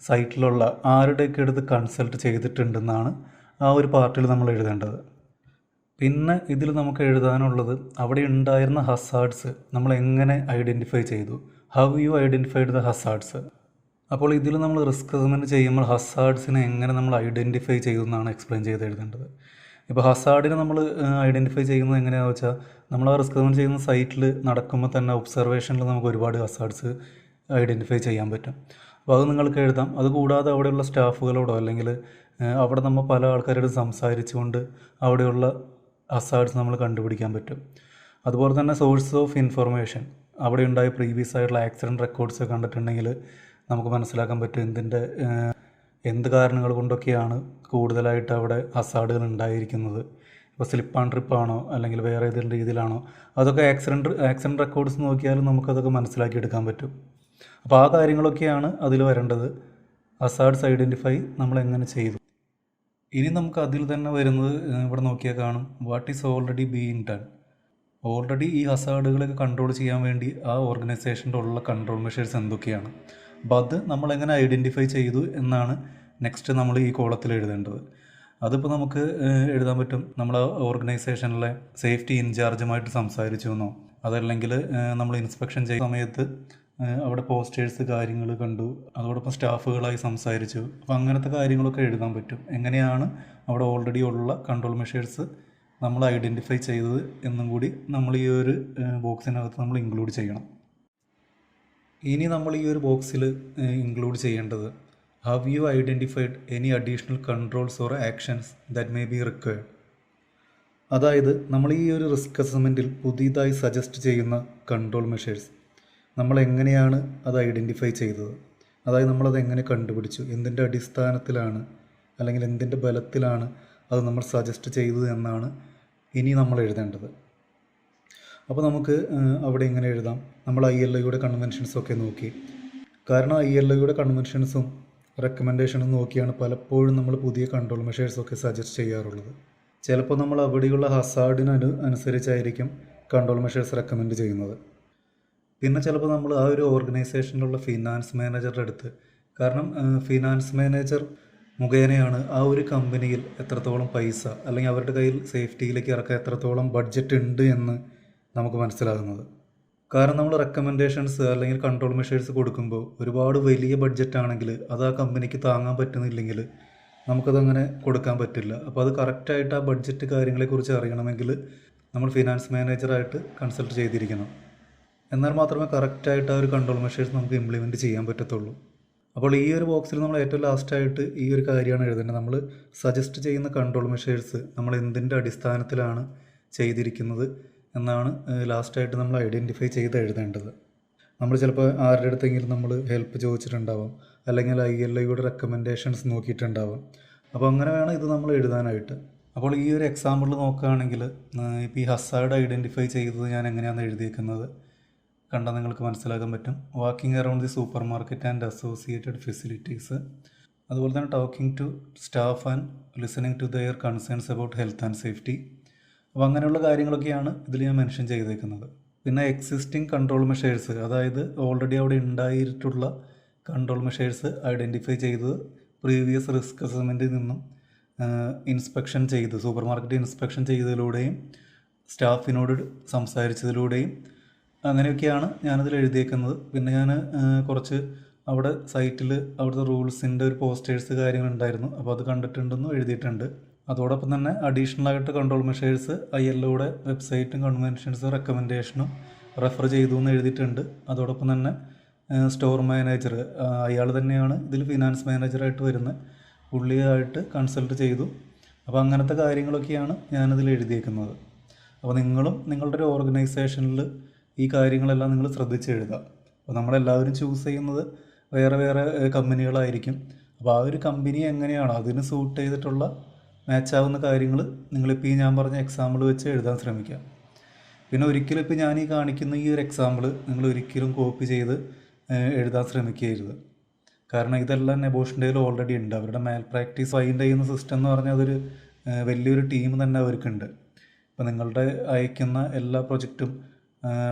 സൈറ്റിലുള്ള ആരുടെയൊക്കെ എടുത്ത് കൺസൾട്ട് ചെയ്തിട്ടുണ്ടെന്നാണ് ആ ഒരു പാർട്ടിൽ നമ്മൾ എഴുതേണ്ടത്. പിന്നെ ഇതിൽ നമുക്ക് എഴുതാനുള്ളത് അവിടെ ഉണ്ടായിരുന്ന ഹസാർഡ്സ് നമ്മൾ എങ്ങനെ ഐഡൻറ്റിഫൈ ചെയ്തു, how you identified the hazards. അപ്പോൾ ഇതിൽ നമ്മൾ റിസ്ക് അസസ്മെൻറ്റ് ചെയ്യുമ്പോൾ ഹസാർഡ്സിനെ എങ്ങനെ നമ്മൾ ഐഡൻറ്റിഫൈ ചെയ്തു എന്നാണ് എക്സ്പ്ലെയിൻ ചെയ്ത് എഴുതേണ്ടത്. ഇപ്പോൾ ഹസാർഡിനെ നമ്മൾ ഐഡൻറ്റിഫൈ ചെയ്യുന്നത് എങ്ങനെയാണെന്ന് വെച്ചാൽ, നമ്മൾ ആ റിസ്ക് അസസ്മെൻറ്റ് ചെയ്യുന്ന സൈറ്റിൽ നടക്കുമ്പോൾ തന്നെ ഒബ്സർവേഷനിൽ നമുക്ക് ഒരുപാട് ഹസാർഡ്സ് ഐഡൻറ്റിഫൈ ചെയ്യാൻ പറ്റും. അപ്പോൾ അത് നിങ്ങൾക്ക് എഴുതാം. അതുകൂടാതെ അവിടെയുള്ള സ്റ്റാഫുകളോടോ അല്ലെങ്കിൽ അവിടെ നമ്മൾ പല ആൾക്കാരോട് സംസാരിച്ചുകൊണ്ട് അവിടെയുള്ള ഹസാർഡ്സ് നമ്മൾ കണ്ടുപിടിക്കാൻ പറ്റും. അതുപോലെ തന്നെ സോഴ്സ് ഓഫ് ഇൻഫർമേഷൻ, അവിടെ ഉണ്ടായ പ്രീവിയസ് ആയിട്ടുള്ള ആക്സിഡൻറ്റ് റെക്കോർഡ്സ് കണ്ടിട്ടുണ്ടെങ്കിൽ നമുക്ക് മനസ്സിലാക്കാൻ പറ്റും എന്ത് കാരണങ്ങൾ കൊണ്ടൊക്കെയാണ് കൂടുതലായിട്ട് അവിടെ ഹസാർഡുകൾ ഉണ്ടായിരിക്കുന്നത്. ഇപ്പോൾ സ്ലിപ്പ് ആൻഡ് ട്രിപ്പാണോ അല്ലെങ്കിൽ വേറെ ഏതെങ്കിലും രീതിയിലാണോ, അതൊക്കെ ആക്സിഡൻറ്റ് റെക്കോർഡ്സ് നോക്കിയാലും നമുക്കതൊക്കെ മനസ്സിലാക്കിയെടുക്കാൻ പറ്റും. അപ്പോൾ ആ കാര്യങ്ങളൊക്കെയാണ് അതിൽ വരേണ്ടത്. ഹസാർഡ്സ് ഐഡൻറ്റിഫൈ നമ്മൾ എങ്ങനെ ചെയ്തു. ഇനി നമുക്ക് അതിൽ തന്നെ വരുന്നത് ഇവിടെ നോക്കിയാൽ കാണും, what is already being done. Already ഈ ഹസാർഡുകളൊക്കെ കൺട്രോൾ ചെയ്യാൻ വേണ്ടി ആ ഓർഗനൈസേഷൻ്റെ ഉള്ള കൺട്രോൾ മെഷേഴ്സ് എന്തൊക്കെയാണ്, അപ്പോൾ അത് നമ്മളെങ്ങനെ ഐഡൻറ്റിഫൈ ചെയ്തു എന്നാണ് നെക്സ്റ്റ് നമ്മൾ ഈ കോളത്തിൽ എഴുതേണ്ടത്. അതിപ്പോൾ നമുക്ക് എഴുതാൻ പറ്റും, നമ്മൾ ഓർഗനൈസേഷനിലെ സേഫ്റ്റി ഇൻചാർജുമായിട്ട് സംസാരിച്ചു എന്നോ, അതല്ലെങ്കിൽ നമ്മൾ ഇൻസ്പെക്ഷൻ ചെയ്യുന്ന സമയത്ത് അവിടെ പോസ്റ്റേഴ്സ് കാര്യങ്ങൾ കണ്ടു, അതോടൊപ്പം സ്റ്റാഫുകളായി സംസാരിച്ചു. അപ്പോൾ അങ്ങനത്തെ കാര്യങ്ങളൊക്കെ എഴുതാൻ പറ്റും. എങ്ങനെയാണ് അവിടെ ഓൾറെഡി ഉള്ള കൺട്രോൾ മെഷേഴ്സ് നമ്മൾ ഐഡൻറ്റിഫൈ ചെയ്തത് എന്നും കൂടി നമ്മൾ ഈ ഒരു ബോക്സിനകത്ത് നമ്മൾ ഇൻക്ലൂഡ് ചെയ്യണം. ഇനി നമ്മൾ ഈ ഒരു ബോക്സിൽ ഇൻക്ലൂഡ് ചെയ്യേണ്ടത്, have you identified any additional controls or actions that may be required. അതായത് നമ്മൾ ഈ ഒരു റിസ്ക് അസസ്മെൻറ്റിൽ പുതിയതായി സജസ്റ്റ് ചെയ്യുന്ന കൺട്രോൾ മെഷേഴ്സ് നമ്മൾ എങ്ങനെയാണ് അത് ഐഡൻറ്റിഫൈ ചെയ്തത്, അതായത് നമ്മളത് എങ്ങനെ കണ്ടുപിടിച്ചു, എന്തിൻ്റെ അടിസ്ഥാനത്തിലാണ് അല്ലെങ്കിൽ എന്തിൻ്റെ ബലത്തിലാണ് അത് നമ്മൾ സജസ്റ്റ് ചെയ്തത് എന്നാണ് ഇനി നമ്മൾ എഴുതേണ്ടത്. അപ്പോൾ നമുക്ക് അവിടെ ഇങ്ങനെ എഴുതാം, നമ്മൾ ILOയുടെ കൺവെൻഷൻസൊക്കെ നോക്കി. കാരണം ILOയുടെ കൺവെൻഷൻസും റെക്കമെൻഡേഷനും നോക്കിയാണ് പലപ്പോഴും നമ്മൾ പുതിയ കൺട്രോൾ മെഷേഴ്സൊക്കെ സജസ്റ്റ് ചെയ്യാറുള്ളത്. ചിലപ്പോൾ നമ്മൾ അവിടെയുള്ള ഹസാർഡിന് അനുസരിച്ചായിരിക്കും കൺട്രോൾ മെഷേഴ്സ് റെക്കമെൻഡ് ചെയ്യുന്നത്. പിന്നെ ചിലപ്പോൾ നമ്മൾ ആ ഒരു ഓർഗനൈസേഷനിലുള്ള ഫിനാൻസ് മാനേജറുടെ അടുത്ത്, കാരണം ഫിനാൻസ് മാനേജർ മുഖേനയാണ് ആ ഒരു കമ്പനിയിൽ എത്രത്തോളം പൈസ അല്ലെങ്കിൽ അവരുടെ കയ്യിൽ സേഫ്റ്റിയിലേക്ക് ഇറക്കാൻ എത്രത്തോളം ബഡ്ജറ്റ് ഉണ്ട് എന്ന് നമുക്ക് മനസ്സിലാകുന്നത്. കാരണം നമ്മൾ റെക്കമെൻഡേഷൻസ് അല്ലെങ്കിൽ കൺട്രോൾ മെഷേഴ്സ് കൊടുക്കുമ്പോൾ ഒരുപാട് വലിയ ബഡ്ജറ്റ് ആണെങ്കിൽ അത് ആ കമ്പനിക്ക് താങ്ങാൻ പറ്റുന്നില്ലെങ്കിൽ നമുക്കതങ്ങനെ കൊടുക്കാൻ പറ്റില്ല. അപ്പോൾ അത് കറക്റ്റായിട്ട് ആ ബഡ്ജറ്റ് കാര്യങ്ങളെക്കുറിച്ച് അറിയണമെങ്കിൽ നമ്മൾ ഫിനാൻസ് മാനേജറായിട്ട് കൺസൾട്ട് ചെയ്തിരിക്കണം. എന്നാൽ മാത്രമേ കറക്റ്റായിട്ട് ആ ഒരു കൺട്രോൾ മെഷേഴ്സ് നമുക്ക് ഇംപ്ലിമെൻറ്റ് ചെയ്യാൻ പറ്റത്തുള്ളൂ. അപ്പോൾ ഈ ഒരു ബോക്സിൽ നമ്മൾ ഏറ്റവും ലാസ്റ്റായിട്ട് ഈ ഒരു കാര്യമാണ് എഴുതേണ്ടത്. നമ്മൾ സജസ്റ്റ് ചെയ്യുന്ന കൺട്രോൾ മെഷേഴ്സ് നമ്മൾ എന്തിൻ്റെ അടിസ്ഥാനത്തിലാണ് ചെയ്തിരിക്കുന്നത് എന്നാണ് ലാസ്റ്റായിട്ട് നമ്മൾ ഐഡൻറ്റിഫൈ ചെയ്ത് എഴുതേണ്ടത്. നമ്മൾ ചിലപ്പോൾ ആരുടെ അടുത്തെങ്കിലും നമ്മൾ ഹെൽപ്പ് ചോദിച്ചിട്ടുണ്ടാവാം, അല്ലെങ്കിൽ ILOയുടെ റെക്കമെൻഡേഷൻസ് നോക്കിയിട്ടുണ്ടാവാം. അപ്പോൾ അങ്ങനെ വേണം ഇത് നമ്മൾ എഴുതാനായിട്ട്. അപ്പോൾ ഈ ഒരു എക്സാമ്പിൾ നോക്കുകയാണെങ്കിൽ ഇപ്പോൾ ഈ ഹസാർഡ് ഐഡൻറ്റിഫൈ ചെയ്തത് ഞാൻ എങ്ങനെയാണ് എഴുതിയിരിക്കുന്നത് കണ്ടാൽ നിങ്ങൾക്ക് മനസ്സിലാക്കാൻ പറ്റും. Walking around the supermarket and associated facilities, അതുപോലെ തന്നെ talking to staff and listening to their concerns about health and safety. അപ്പോൾ അങ്ങനെയുള്ള കാര്യങ്ങളൊക്കെയാണ് ഇതിൽ ഞാൻ മെൻഷൻ ചെയ്തേക്കുന്നത്. പിന്നെ എക്സിസ്റ്റിംഗ് കൺട്രോൾ മെഷേഴ്സ്, അതായത് ഓൾറെഡി അവിടെ ഉണ്ടായിട്ടുള്ള കൺട്രോൾ മെഷേഴ്സ് ഐഡൻറ്റിഫൈ ചെയ്ത് പ്രീവിയസ് റിസ്ക് അസസ്മെൻറ്റിൽ നിന്നും ഇൻസ്പെക്ഷൻ ചെയ്ത് സൂപ്പർ മാർക്കറ്റ് ഇൻസ്പെക്ഷൻ ചെയ്തതിലൂടെയും സ്റ്റാഫിനോട് സംസാരിച്ചതിലൂടെയും അങ്ങനെയൊക്കെയാണ് ഞാനതിൽ എഴുതിയേക്കുന്നത്. പിന്നെ ഞാൻ കുറച്ച് അവിടെ സൈറ്റിൽ അവിടുത്തെ റൂൾസിൻ്റെ ഒരു പോസ്റ്റേഴ്സ് കാര്യങ്ങളുണ്ടായിരുന്നു. അപ്പോൾ അത് കണ്ടിട്ടുണ്ടെന്നും എഴുതിയിട്ടുണ്ട്. അതോടൊപ്പം തന്നെ അഡീഷണൽ ആയിട്ട് കൺട്രോൾ മെഷേഴ്സ് ILOയുടെ വെബ്സൈറ്റും കൺവെൻഷൻസും റെക്കമെൻഡേഷനും റെഫർ ചെയ്തു എന്ന് എഴുതിയിട്ടുണ്ട്. അതോടൊപ്പം തന്നെ സ്റ്റോർ മാനേജർ അയാൾ തന്നെയാണ് ഇതിൽ ഫിനാൻസ് മാനേജറായിട്ട് വരുന്നത്, പുള്ളിയായിട്ട് കൺസൾട്ട് ചെയ്തു. അപ്പോൾ അങ്ങനത്തെ കാര്യങ്ങളൊക്കെയാണ് ഞാനതിൽ എഴുതിയേക്കുന്നത്. അപ്പോൾ നിങ്ങളും നിങ്ങളുടെ ഒരു ഓർഗനൈസേഷനിൽ ഈ കാര്യങ്ങളെല്ലാം നിങ്ങൾ ശ്രദ്ധിച്ച് എഴുതുക. അപ്പോൾ നമ്മളെല്ലാവരും ചൂസ് ചെയ്യുന്നത് വേറെ വേറെ കമ്പനികളായിരിക്കും. അപ്പോൾ ആ ഒരു കമ്പനി എങ്ങനെയാണോ അതിന് സൂട്ട് ചെയ്തിട്ടുള്ള മാച്ചാവുന്ന കാര്യങ്ങൾ നിങ്ങളിപ്പോൾ ഈ ഞാൻ പറഞ്ഞ എക്സാമ്പിൾ വെച്ച് എഴുതാൻ ശ്രമിക്കുക. പിന്നെ ഒരിക്കലും ഇപ്പോൾ ഞാൻ ഈ കാണിക്കുന്ന ഈ ഒരു എക്സാമ്പിൾ നിങ്ങൾ ഒരിക്കലും കോപ്പി ചെയ്ത് എഴുതാൻ ശ്രമിക്കരുത്. കാരണം ഇതെല്ലാം നെബോഷൻ ഡേയിൽ ഓൾറെഡി ഉണ്ട്. അവരുടെ മാൽ പ്രാക്ടീസ് ഫൈൻഡ് ചെയ്യുന്ന സിസ്റ്റം എന്ന് പറഞ്ഞാൽ അതൊരു വലിയൊരു ടീം തന്നെ അവർക്കുണ്ട്. ഇപ്പോൾ നിങ്ങളുടെ അയക്കുന്ന എല്ലാ പ്രൊജക്റ്റും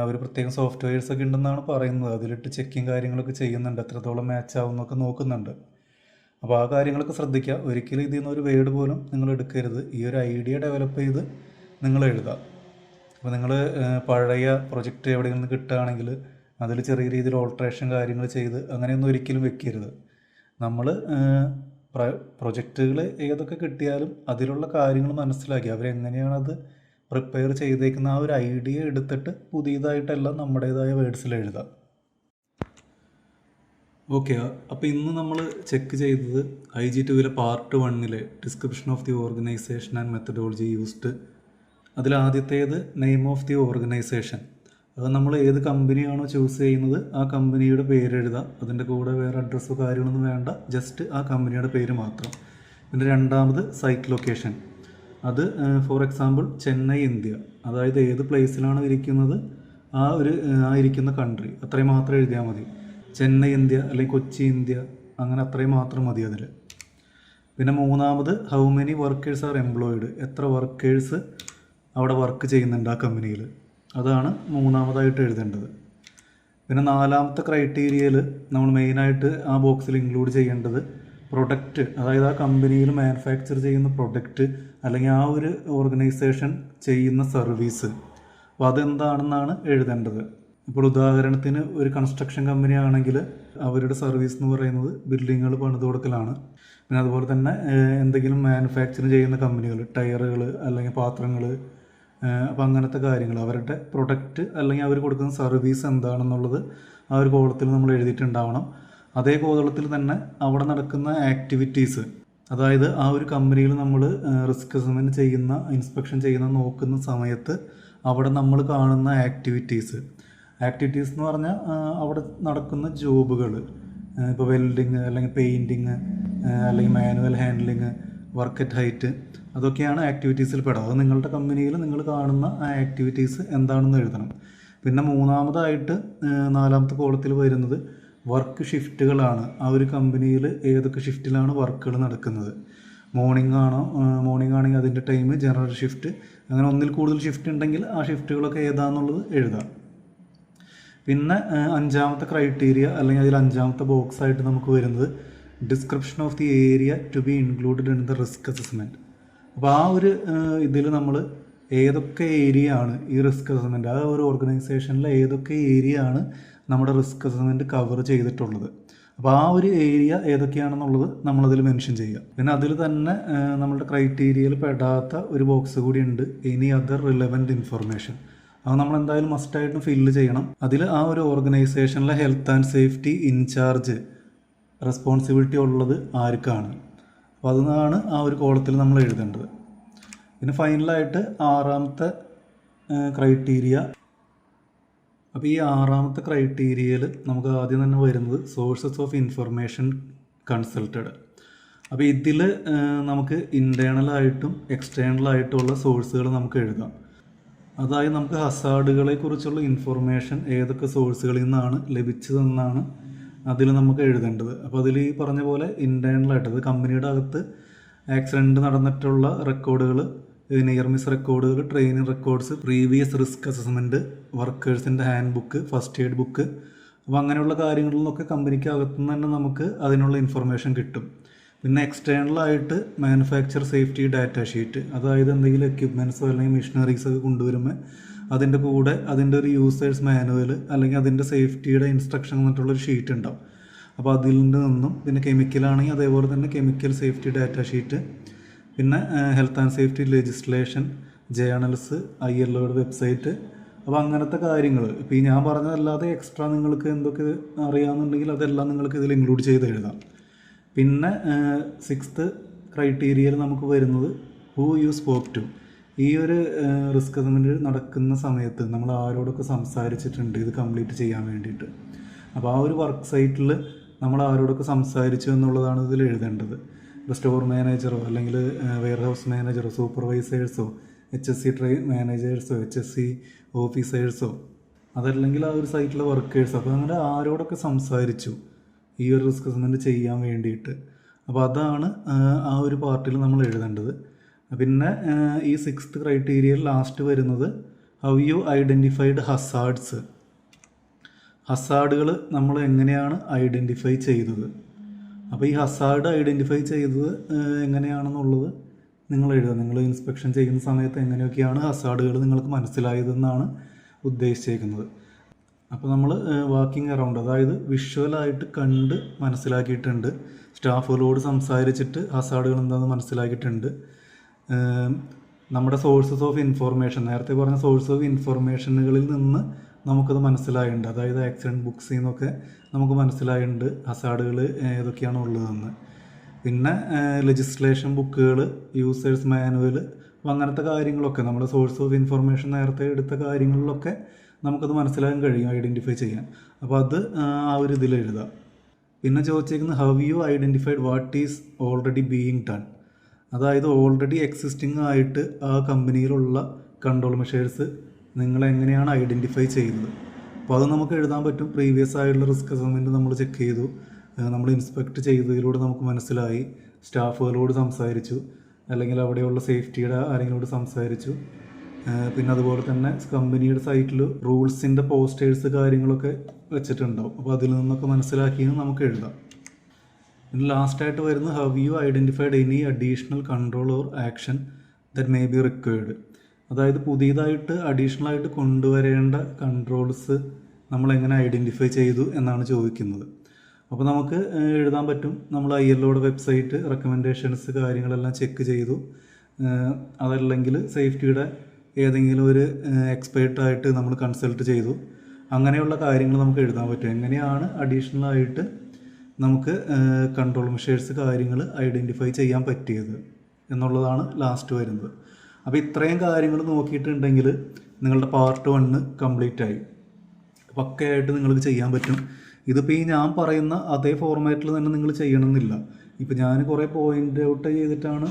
അവർ പ്രത്യേകം സോഫ്റ്റ്വെയർസൊക്കെ ഉണ്ടെന്നാണ് പറയുന്നത്. അതിലിട്ട് ചെക്കിങ് കാര്യങ്ങളൊക്കെ ചെയ്യുന്നുണ്ട്, എത്രത്തോളം മാച്ച് ആവുമെന്നൊക്കെ നോക്കുന്നുണ്ട്. അപ്പോൾ ആ കാര്യങ്ങളൊക്കെ ശ്രദ്ധിക്കുക. ഒരിക്കലും ഇതിൽ നിന്നൊരു വേർഡ് പോലും നിങ്ങൾ എടുക്കരുത്. ഈ ഒരു ഐഡിയ ഡെവലപ്പ് ചെയ്ത് നിങ്ങൾ എഴുതുക. അപ്പോൾ നിങ്ങൾ പഴയ പ്രൊജക്റ്റ് എവിടെ നിന്ന് കിട്ടുകയാണെങ്കിൽ അതിൽ ചെറിയ രീതിയിൽ ഓൾട്രേഷൻ കാര്യങ്ങൾ ചെയ്ത് അങ്ങനെയൊന്നും ഒരിക്കലും വെക്കരുത്. നമ്മൾ പ്രൊജക്റ്റുകൾ ഏതൊക്കെ കിട്ടിയാലും അതിലുള്ള കാര്യങ്ങൾ മനസ്സിലാക്കി അവരെങ്ങനെയാണത് പ്രിപ്പയർ ചെയ്തേക്കുന്ന ആ ഒരു ഐഡിയ എടുത്തിട്ട് പുതിയതായിട്ടെല്ലാം നമ്മുടേതായ വേർഡ്സിൽ എഴുതാം. ഓക്കെ, അപ്പോൾ ഇന്ന് നമ്മൾ ചെക്ക് ചെയ്തത് IG2 part 1 description of the organisation and methodology used. അതിലാദ്യത്തേത് നെയിം ഓഫ് ദി ഓർഗനൈസേഷൻ. അത് നമ്മൾ ഏത് കമ്പനിയാണോ ചൂസ് ചെയ്യുന്നത് ആ കമ്പനിയുടെ പേര് എഴുതാം. അതിൻ്റെ കൂടെ വേറെ അഡ്രസ്സോ കാര്യങ്ങളൊന്നും വേണ്ട, ജസ്റ്റ് ആ കമ്പനിയുടെ പേര് മാത്രം. പിന്നെ രണ്ടാമത് സൈറ്റ് ലൊക്കേഷൻ. അത് ഫോർ എക്സാമ്പിൾ ചെന്നൈ ഇന്ത്യ, അതായത് ഏത് പ്ലേസിലാണ് ഇരിക്കുന്നത് ആ ഇരിക്കുന്ന കൺട്രി അത്രയും മാത്രം എഴുതിയാൽ മതി. ചെന്നൈ ഇന്ത്യ അല്ലെങ്കിൽ കൊച്ചി ഇന്ത്യ അങ്ങനെ അത്രയും മാത്രം മതി അതിൽ. പിന്നെ മൂന്നാമത് how many workers are employed, എത്ര വർക്കേഴ്സ് അവിടെ വർക്ക് ചെയ്യുന്നുണ്ട് ആ കമ്പനിയിൽ, അതാണ് മൂന്നാമതായിട്ട് എഴുതേണ്ടത്. പിന്നെ നാലാമത്തെ ക്രൈറ്റീരിയയിൽ നമ്മൾ മെയിനായിട്ട് ആ ബോക്സിൽ ഇൻക്ലൂഡ് ചെയ്യേണ്ടത് പ്രൊഡക്റ്റ്, അതായത് ആ കമ്പനിയിൽ മാനുഫാക്ചർ ചെയ്യുന്ന പ്രൊഡക്റ്റ് അല്ലെങ്കിൽ ആ ഒരു ഓർഗനൈസേഷൻ ചെയ്യുന്ന സർവീസ്, അപ്പോൾ അതെന്താണെന്നാണ് എഴുതേണ്ടത്. ഇപ്പോൾ ഉദാഹരണത്തിന് ഒരു കൺസ്ട്രക്ഷൻ കമ്പനി ആണെങ്കിൽ അവരുടെ സർവീസ് എന്ന് പറയുന്നത് ബിൽഡിങ്ങുകൾ പണിത് കൊടുക്കലാണ്. പിന്നെ അതുപോലെ തന്നെ എന്തെങ്കിലും മാനുഫാക്ചർ ചെയ്യുന്ന കമ്പനികൾ ടയറുകൾ അല്ലെങ്കിൽ പാത്രങ്ങൾ, അപ്പോൾ അങ്ങനത്തെ കാര്യങ്ങൾ അവരുടെ പ്രൊഡക്റ്റ് അല്ലെങ്കിൽ അവർ കൊടുക്കുന്ന സർവീസ് എന്താണെന്നുള്ളത് ആ ഒരു കോളത്തിൽ നമ്മൾ എഴുതിയിട്ടുണ്ടാവണം. അതേ കോളത്തിൽ തന്നെ അവിടെ നടക്കുന്ന ആക്ടിവിറ്റീസ്, അതായത് ആ ഒരു കമ്പനിയിൽ നമ്മൾ റിസ്ക് അസസ്മെൻറ്റ് ചെയ്യുന്ന ഇൻസ്പെക്ഷൻ ചെയ്യുന്ന നോക്കുന്ന സമയത്ത് അവിടെ നമ്മൾ കാണുന്ന ആക്ടിവിറ്റീസ് എന്ന് പറഞ്ഞാൽ അവിടെ നടക്കുന്ന ജോബുകൾ, ഇപ്പോൾ വെൽഡിങ് അല്ലെങ്കിൽ പെയിൻറ്റിങ് അല്ലെങ്കിൽ manual handling, work at height, അതൊക്കെയാണ് ആക്ടിവിറ്റീസിൽ പെടാം. അത് നിങ്ങളുടെ കമ്പനിയിൽ നിങ്ങൾ കാണുന്ന ആ ആക്ടിവിറ്റീസ് എന്താണെന്ന് എഴുതണം. പിന്നെ മൂന്നാമതായിട്ട് നാലാമത്തെ കോളത്തിൽ വരുന്നത് വർക്ക് ഷിഫ്റ്റുകളാണ്. ആ ഒരു കമ്പനിയിൽ ഏതൊക്കെ ഷിഫ്റ്റിലാണ് വർക്കുകൾ നടക്കുന്നത്. മോർണിംഗ് ആണെങ്കിൽ അതിൻ്റെ ടൈം ജനറൽ ഷിഫ്റ്റ്, അങ്ങനെ ഒന്നിൽ കൂടുതൽ ഷിഫ്റ്റ് ഉണ്ടെങ്കിൽ ആ ഷിഫ്റ്റുകളൊക്കെ ഏതാണെന്നുള്ളത് എഴുതാം. പിന്നെ അഞ്ചാമത്തെ ക്രൈറ്റീരിയ അല്ലെങ്കിൽ അതിൽ അഞ്ചാമത്തെ ബോക്സ് ആയിട്ട് നമുക്ക് വരുന്നത് description of the area to be included in the risk assessment. അപ്പോൾ ആ ഒരു ഇതിൽ നമ്മൾ ഏതൊക്കെ ഏരിയ ആണ് ഈ റിസ്ക് അസസ്മെൻറ്റ്, ആ ഒരു ഓർഗനൈസേഷനിലെ ഏതൊക്കെ ഏരിയ ആണ് നമ്മുടെ റിസ്ക് അസസ്മെൻറ്റ് കവർ ചെയ്തിട്ടുള്ളത്, അപ്പോൾ ആ ഒരു ഏരിയ ഏതൊക്കെയാണെന്നുള്ളത് നമ്മളതിൽ മെൻഷൻ ചെയ്യുക. പിന്നെ അതിൽ തന്നെ നമ്മളുടെ ക്രൈറ്റീരിയയിൽ പെടാത്ത ഒരു ബോക്സ് കൂടി ഉണ്ട്, എനി അതർ റിലവൻറ്റ് ഇൻഫർമേഷൻ. അത് നമ്മൾ എന്തായാലും മസ്റ്റായിട്ടും ഫില്ല് ചെയ്യണം. അതിൽ ആ ഒരു ഓർഗനൈസേഷനിലെ health and safety in charge responsibility ഉള്ളത് ആർക്കാണ്, അപ്പോൾ അതാണ് ആ ഒരു കോളത്തിൽ നമ്മൾ എഴുതേണ്ടത്. പിന്നെ ഫൈനലായിട്ട് ആറാമത്തെ ക്രൈറ്റീരിയ. അപ്പോൾ ഈ ആറാമത്തെ ക്രൈറ്റീരിയയിൽ നമുക്ക് ആദ്യം തന്നെ വരുന്നത് സോഴ്സസ് ഓഫ് ഇൻഫർമേഷൻ കൺസൾട്ടഡ്. അപ്പോൾ ഇതിൽ നമുക്ക് ഇൻറ്റേർണലായിട്ടും എക്സ്റ്റേണലായിട്ടുള്ള സോഴ്സുകൾ നമുക്ക് എഴുതാം. അതായത് നമുക്ക് ഹസാർഡുകളെ കുറിച്ചുള്ള ഇൻഫർമേഷൻ ഏതൊക്കെ സോഴ്സുകളിൽ നിന്നാണ് ലഭിച്ചതെന്നാണ് അതിൽ നമുക്ക് എഴുതേണ്ടത്. അപ്പോൾ അതിൽ ഈ പറഞ്ഞ പോലെ ഇൻറ്റേർണലായിട്ട് അത് കമ്പനിയുടെ അകത്ത് ആക്സിഡൻറ്റ് നടന്നിട്ടുള്ള റെക്കോർഡുകൾ, നിയർ മിസ് റെക്കോർഡുകൾ, training records, previous risk assessment, വർക്കേഴ്സിൻ്റെ handbook, first aid book, അപ്പോൾ അങ്ങനെയുള്ള കാര്യങ്ങളിൽ നിന്നൊക്കെ കമ്പനിക്ക് അകത്തുനിന്ന് തന്നെ നമുക്ക് അതിനുള്ള ഇൻഫർമേഷൻ കിട്ടും. പിന്നെ എക്സ്റ്റേണലായിട്ട് മാനുഫാക്ചർ സേഫ്റ്റി ഡാറ്റ ഷീറ്റ്, അതായത് എന്തെങ്കിലും എക്യുപ്മെൻറ്റ്സോ അല്ലെങ്കിൽ മെഷീനറീസൊക്കെ കൊണ്ടുവരുമ്പോൾ അതിൻ്റെ കൂടെ അതിൻ്റെ ഒരു യൂസേഴ്സ് മാനുവൽ അല്ലെങ്കിൽ അതിൻ്റെ സേഫ്റ്റിയുടെ ഇൻസ്ട്രക്ഷൻ എന്നിട്ടുള്ളൊരു ഷീറ്റ് ഉണ്ടാവും. അപ്പോൾ അതിൽ നിന്നും പിന്നെ കെമിക്കലാണെങ്കിൽ അതേപോലെ തന്നെ കെമിക്കൽ സേഫ്റ്റി ഡാറ്റ ഷീറ്റ്, പിന്നെ health and safety legislation, journals, ILOയുടെ വെബ്സൈറ്റ്. അപ്പോൾ അങ്ങനത്തെ കാര്യങ്ങൾ ഇപ്പോൾ ഈ ഞാൻ പറഞ്ഞതല്ലാതെ എക്സ്ട്രാ നിങ്ങൾക്ക് എന്തൊക്കെ അറിയാമെന്നുണ്ടെങ്കിൽ അതെല്ലാം നിങ്ങൾക്ക് ഇതിൽ ഇൻക്ലൂഡ് ചെയ്ത് എഴുതാം. പിന്നെ 6th ക്രൈറ്റീരിയയിൽ നമുക്ക് വരുന്നത് ഹൂ യു സ്പോക്ക് ടു. ഈ ഒരു റിസ്ക് അസസ്മെൻറ്റ് നടക്കുന്ന സമയത്ത് നമ്മൾ ആരോടൊക്കെ സംസാരിച്ചിട്ടുണ്ട് ഇത് കംപ്ലീറ്റ് ചെയ്യാൻ വേണ്ടിയിട്ട്. അപ്പോൾ ആ ഒരു വർക്ക് സൈറ്റിൽ നമ്മൾ ആരോടൊക്കെ സംസാരിച്ചു എന്നുള്ളതാണ് ഇതിൽ എഴുതേണ്ടത്. ഇപ്പോൾ സ്റ്റോർ മാനേജറോ അല്ലെങ്കിൽ വെയർ ഹൗസ് മാനേജറോ സൂപ്പർവൈസേഴ്സോ HSC മാനേജേഴ്സോ HSC ഓഫീസേഴ്സോ അതല്ലെങ്കിൽ ആ ഒരു സൈറ്റിലെ വർക്കേഴ്സോ, അപ്പോൾ അങ്ങനെ ആരോടൊക്കെ സംസാരിച്ചു ഈ ഒരു റിസ്ക് അസസ്മെൻറ്റ് ചെയ്യാൻ വേണ്ടിയിട്ട്. അപ്പോൾ അതാണ് ആ ഒരു പാർട്ടിൽ നമ്മൾ എഴുതേണ്ടത്. പിന്നെ ഈ 6th ക്രൈറ്റീരിയയിൽ ലാസ്റ്റ് വരുന്നത് ഹൗ യു ഐഡൻറ്റിഫൈഡ് ഹസാർഡ്സ്. ഹസാർഡുകൾ നമ്മൾ എങ്ങനെയാണ് ഐഡൻറ്റിഫൈ ചെയ്തത്. അപ്പോൾ ഈ ഹസാർഡ് ഐഡൻറ്റിഫൈ ചെയ്തത് എങ്ങനെയാണെന്നുള്ളത് നിങ്ങൾ എഴുതുക. നിങ്ങൾ ഇൻസ്പെക്ഷൻ ചെയ്യുന്ന സമയത്ത് എങ്ങനെയൊക്കെയാണ് ഹസാർഡുകൾ നിങ്ങൾക്ക് മനസ്സിലായതെന്നാണ് ഉദ്ദേശിച്ചേക്കുന്നത്. അപ്പോൾ നമ്മൾ വാക്കിംഗ് അറൗണ്ട്, അതായത് വിഷ്വലായിട്ട് കണ്ട് മനസ്സിലാക്കിയിട്ടുണ്ട്. സ്റ്റാഫുകളോട് സംസാരിച്ചിട്ട് ഹസാർഡുകൾ എന്താണെന്ന് മനസ്സിലാക്കിയിട്ടുണ്ട്. നമ്മുടെ സോഴ്സസ് ഓഫ് ഇൻഫോർമേഷൻ, നേരത്തെ പറഞ്ഞ സോഴ്സ് ഓഫ് ഇൻഫോർമേഷനുകളിൽ നിന്ന് നമുക്കത് മനസ്സിലായിട്ടുണ്ട്. അതായത് ആക്സിഡൻറ്റ് ബുക്സിൽ നിന്നൊക്കെ നമുക്ക് മനസ്സിലായിട്ടുണ്ട് ഹസാർഡുകൾ ഏതൊക്കെയാണ് ഉള്ളതെന്ന്. പിന്നെ ലെജിസ്ലേഷൻ ബുക്കുകൾ, യൂസേഴ്സ് മാനുവൽ, അപ്പോൾ അങ്ങനത്തെ കാര്യങ്ങളൊക്കെ നമ്മുടെ സോഴ്സ് ഓഫ് ഇൻഫോർമേഷൻ നേരത്തെ എടുത്ത കാര്യങ്ങളിലൊക്കെ നമുക്കത് മനസ്സിലാക്കാൻ കഴിയും, ഐഡൻറ്റിഫൈ ചെയ്യാൻ. അപ്പോൾ അത് ആ ഒരു ഇതിൽ എഴുതാം. പിന്നെ ചോദിച്ചേക്കുന്നത് how you identified what is already being done. അതായത് ഓൾറെഡി എക്സിസ്റ്റിംഗ് ആയിട്ട് ആ കമ്പനിയിലുള്ള കൺട്രോൾ മെഷേഴ്സ് നിങ്ങളെങ്ങനെയാണ് ഐഡൻറ്റിഫൈ ചെയ്യുന്നത്. അപ്പോൾ അത് നമുക്ക് എഴുതാൻ പറ്റും. പ്രീവിയസ് ആയിട്ടുള്ള റിസ്ക് അസസ്മെൻറ്റ് നമ്മൾ ചെക്ക് ചെയ്തു, നമ്മൾ ഇൻസ്പെക്ട് ചെയ്തതിലൂടെ നമുക്ക് മനസ്സിലായി, സ്റ്റാഫുകളോട് സംസാരിച്ചു, അല്ലെങ്കിൽ അവിടെയുള്ള സേഫ്റ്റിയുടെ ആരെങ്കിലോട് സംസാരിച്ചു. പിന്നെ അതുപോലെ തന്നെ കമ്പനിയുടെ സൈറ്റിൽ റൂൾസിൻ്റെ പോസ്റ്റേഴ്സ് കാര്യങ്ങളൊക്കെ വെച്ചിട്ടുണ്ടാവും. അപ്പോൾ അതിൽ നിന്നൊക്കെ മനസ്സിലാക്കിയെന്ന് നമുക്ക് എഴുതാം. പിന്നെ ലാസ്റ്റായിട്ട് വരുന്നത് how you identified any additional control or action that may be required. അതായത് പുതിയതായിട്ട് അഡീഷണലായിട്ട് കൊണ്ടുവരേണ്ട കൺട്രോൾസ് നമ്മളെങ്ങനെ ഐഡൻറ്റിഫൈ ചെയ്തു എന്നാണ് ചോദിക്കുന്നത്. അപ്പോൾ നമുക്ക് എഴുതാൻ പറ്റും, നമ്മൾ ILOയുടെ വെബ്സൈറ്റ് റെക്കമെൻഡേഷൻസ് കാര്യങ്ങളെല്ലാം ചെക്ക് ചെയ്തു, അതല്ലെങ്കിൽ സേഫ്റ്റിയുടെ ഏതെങ്കിലും ഒരു എക്സ്പേർട്ടായിട്ട് നമ്മൾ കൺസൾട്ട് ചെയ്തു. അങ്ങനെയുള്ള കാര്യങ്ങൾ നമുക്ക് എഴുതാൻ പറ്റും. എങ്ങനെയാണ് അഡീഷണലായിട്ട് നമുക്ക് കൺട്രോൾ മെഷേഴ്സ് കാര്യങ്ങൾ ഐഡൻറ്റിഫൈ ചെയ്യാൻ പറ്റിയത് എന്നുള്ളതാണ് ലാസ്റ്റ് വരുന്നത്. അപ്പോൾ ഇത്രയും കാര്യങ്ങൾ നോക്കിയിട്ടുണ്ടെങ്കിൽ നിങ്ങളുടെ പാർട്ട് 1 കംപ്ലീറ്റ് ആയി, പക്കയായിട്ട് നിങ്ങൾക്ക് ചെയ്യാൻ പറ്റും. ഇതിപ്പോൾ ഈ ഞാൻ പറയുന്ന അതേ ഫോർമാറ്റിൽ തന്നെ നിങ്ങൾ ചെയ്യണമെന്നില്ല. ഇപ്പോൾ ഞാൻ കുറേ പോയിൻ്റ് ഔട്ട് ചെയ്തിട്ടാണ്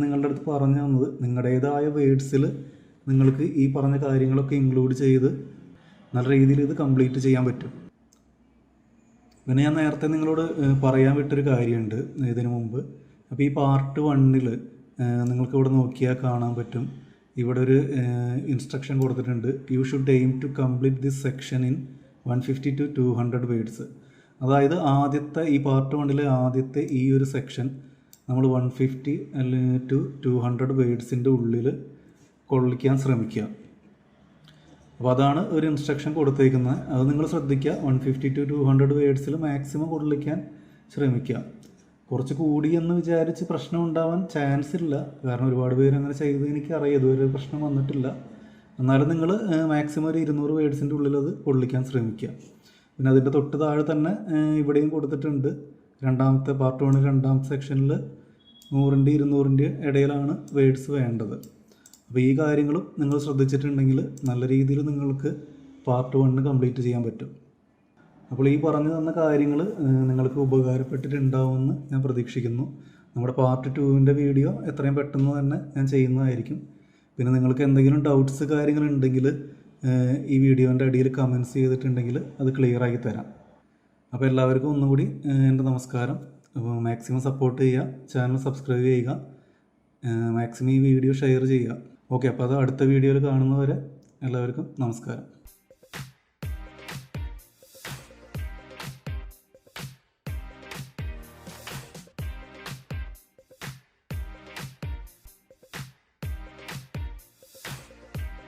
നിങ്ങളുടെ അടുത്ത് പറഞ്ഞു തന്നത്. നിങ്ങളുടേതായ വേർഡ്സിൽ നിങ്ങൾക്ക് ഈ പറഞ്ഞ കാര്യങ്ങളൊക്കെ ഇൻക്ലൂഡ് ചെയ്ത് നല്ല രീതിയിൽ ഇത് കംപ്ലീറ്റ് ചെയ്യാൻ പറ്റും. പിന്നെ ഞാൻ നേരത്തെ നിങ്ങളോട് പറയാൻ വിട്ടൊരു കാര്യമുണ്ട് ഇതിനു മുമ്പ്. അപ്പോൾ ഈ പാർട്ട് 1 നിങ്ങൾക്ക് ഇവിടെ നോക്കിയാൽ കാണാൻ പറ്റും, ഇവിടെ ഒരു ഇൻസ്ട്രക്ഷൻ കൊടുത്തിട്ടുണ്ട്. You should aim to complete this section in 150 to 200 words. അതായത് ആദ്യത്തെ ഈ പാർട്ട് 1 ആദ്യത്തെ ഈ ഒരു സെക്ഷൻ നമ്മൾ 150 to 200 വേർഡ്സിൻ്റെ ഉള്ളിൽ കൊള്ളിക്കാൻ ശ്രമിക്കുക. അപ്പോൾ അതാണ് ഒരു ഇൻസ്ട്രക്ഷൻ കൊടുത്തേക്കുന്നത്. അത് നിങ്ങൾ ശ്രദ്ധിക്കുക. 150 to 200 വേർഡ്സിൽ മാക്സിമം കൊള്ളിക്കാൻ ശ്രമിക്കുക. കുറച്ച് കൂടിയെന്ന് വിചാരിച്ച് പ്രശ്നം ഉണ്ടാവാൻ ചാൻസ് ഇല്ല, കാരണം ഒരുപാട് പേര് അങ്ങനെ ചെയ്ത് എനിക്കറിയാം, ഇതുവരെ പ്രശ്നം വന്നിട്ടില്ല. എന്നാലും നിങ്ങൾ മാക്സിമം ഒരു 200 വേർഡ്സിൻ്റെ ഉള്ളിൽ അത് കൊള്ളിക്കാൻ ശ്രമിക്കുക. പിന്നെ അതിൻ്റെ തൊട്ട് താഴെ തന്നെ ഇവിടെയും കൊടുത്തിട്ടുണ്ട്, രണ്ടാമത്തെ പാർട്ട് 1 രണ്ടാമത്തെ സെക്ഷനിൽ 100-ൻ്റെ 200-ൻ്റെ ഇടയിലാണ് വേർഡ്സ് വേണ്ടത്. അപ്പോൾ ഈ കാര്യങ്ങളും നിങ്ങൾ ശ്രദ്ധിച്ചിട്ടുണ്ടെങ്കിൽ നല്ല രീതിയിൽ നിങ്ങൾക്ക് പാർട്ട് 1 കംപ്ലീറ്റ് ചെയ്യാൻ പറ്റും. അപ്പോൾ ഈ പറഞ്ഞു തന്ന കാര്യങ്ങൾ നിങ്ങൾക്ക് ഉപകാരപ്പെട്ടിട്ടുണ്ടാവുമെന്ന് ഞാൻ പ്രതീക്ഷിക്കുന്നു. നമ്മുടെ പാർട്ട് 2-ൻ്റെ വീഡിയോ എത്രയും പെട്ടെന്ന് തന്നെ ഞാൻ ചെയ്യുന്നതായിരിക്കും. പിന്നെ നിങ്ങൾക്ക് എന്തെങ്കിലും ഡൗട്ട്സ് കാര്യങ്ങളുണ്ടെങ്കിൽ ഈ വീഡിയോൻ്റെ അടിയിൽ കമൻറ്റ്സ് ചെയ്തിട്ടുണ്ടെങ്കിൽ അത് ക്ലിയറാക്കി തരാം. അപ്പോൾ എല്ലാവർക്കും ഒന്നുകൂടി എൻ്റെ നമസ്കാരം. മാക്സിമം സപ്പോർട്ട് ചെയ്യുക, ചാനൽ സബ്സ്ക്രൈബ് ചെയ്യുക, മാക്സിമം ഈ വീഡിയോ ഷെയർ ചെയ്യുക. ഓക്കെ, അപ്പോൾ അത് അടുത്ത വീഡിയോയിൽ കാണുന്നവരെ എല്ലാവർക്കും നമസ്കാരം.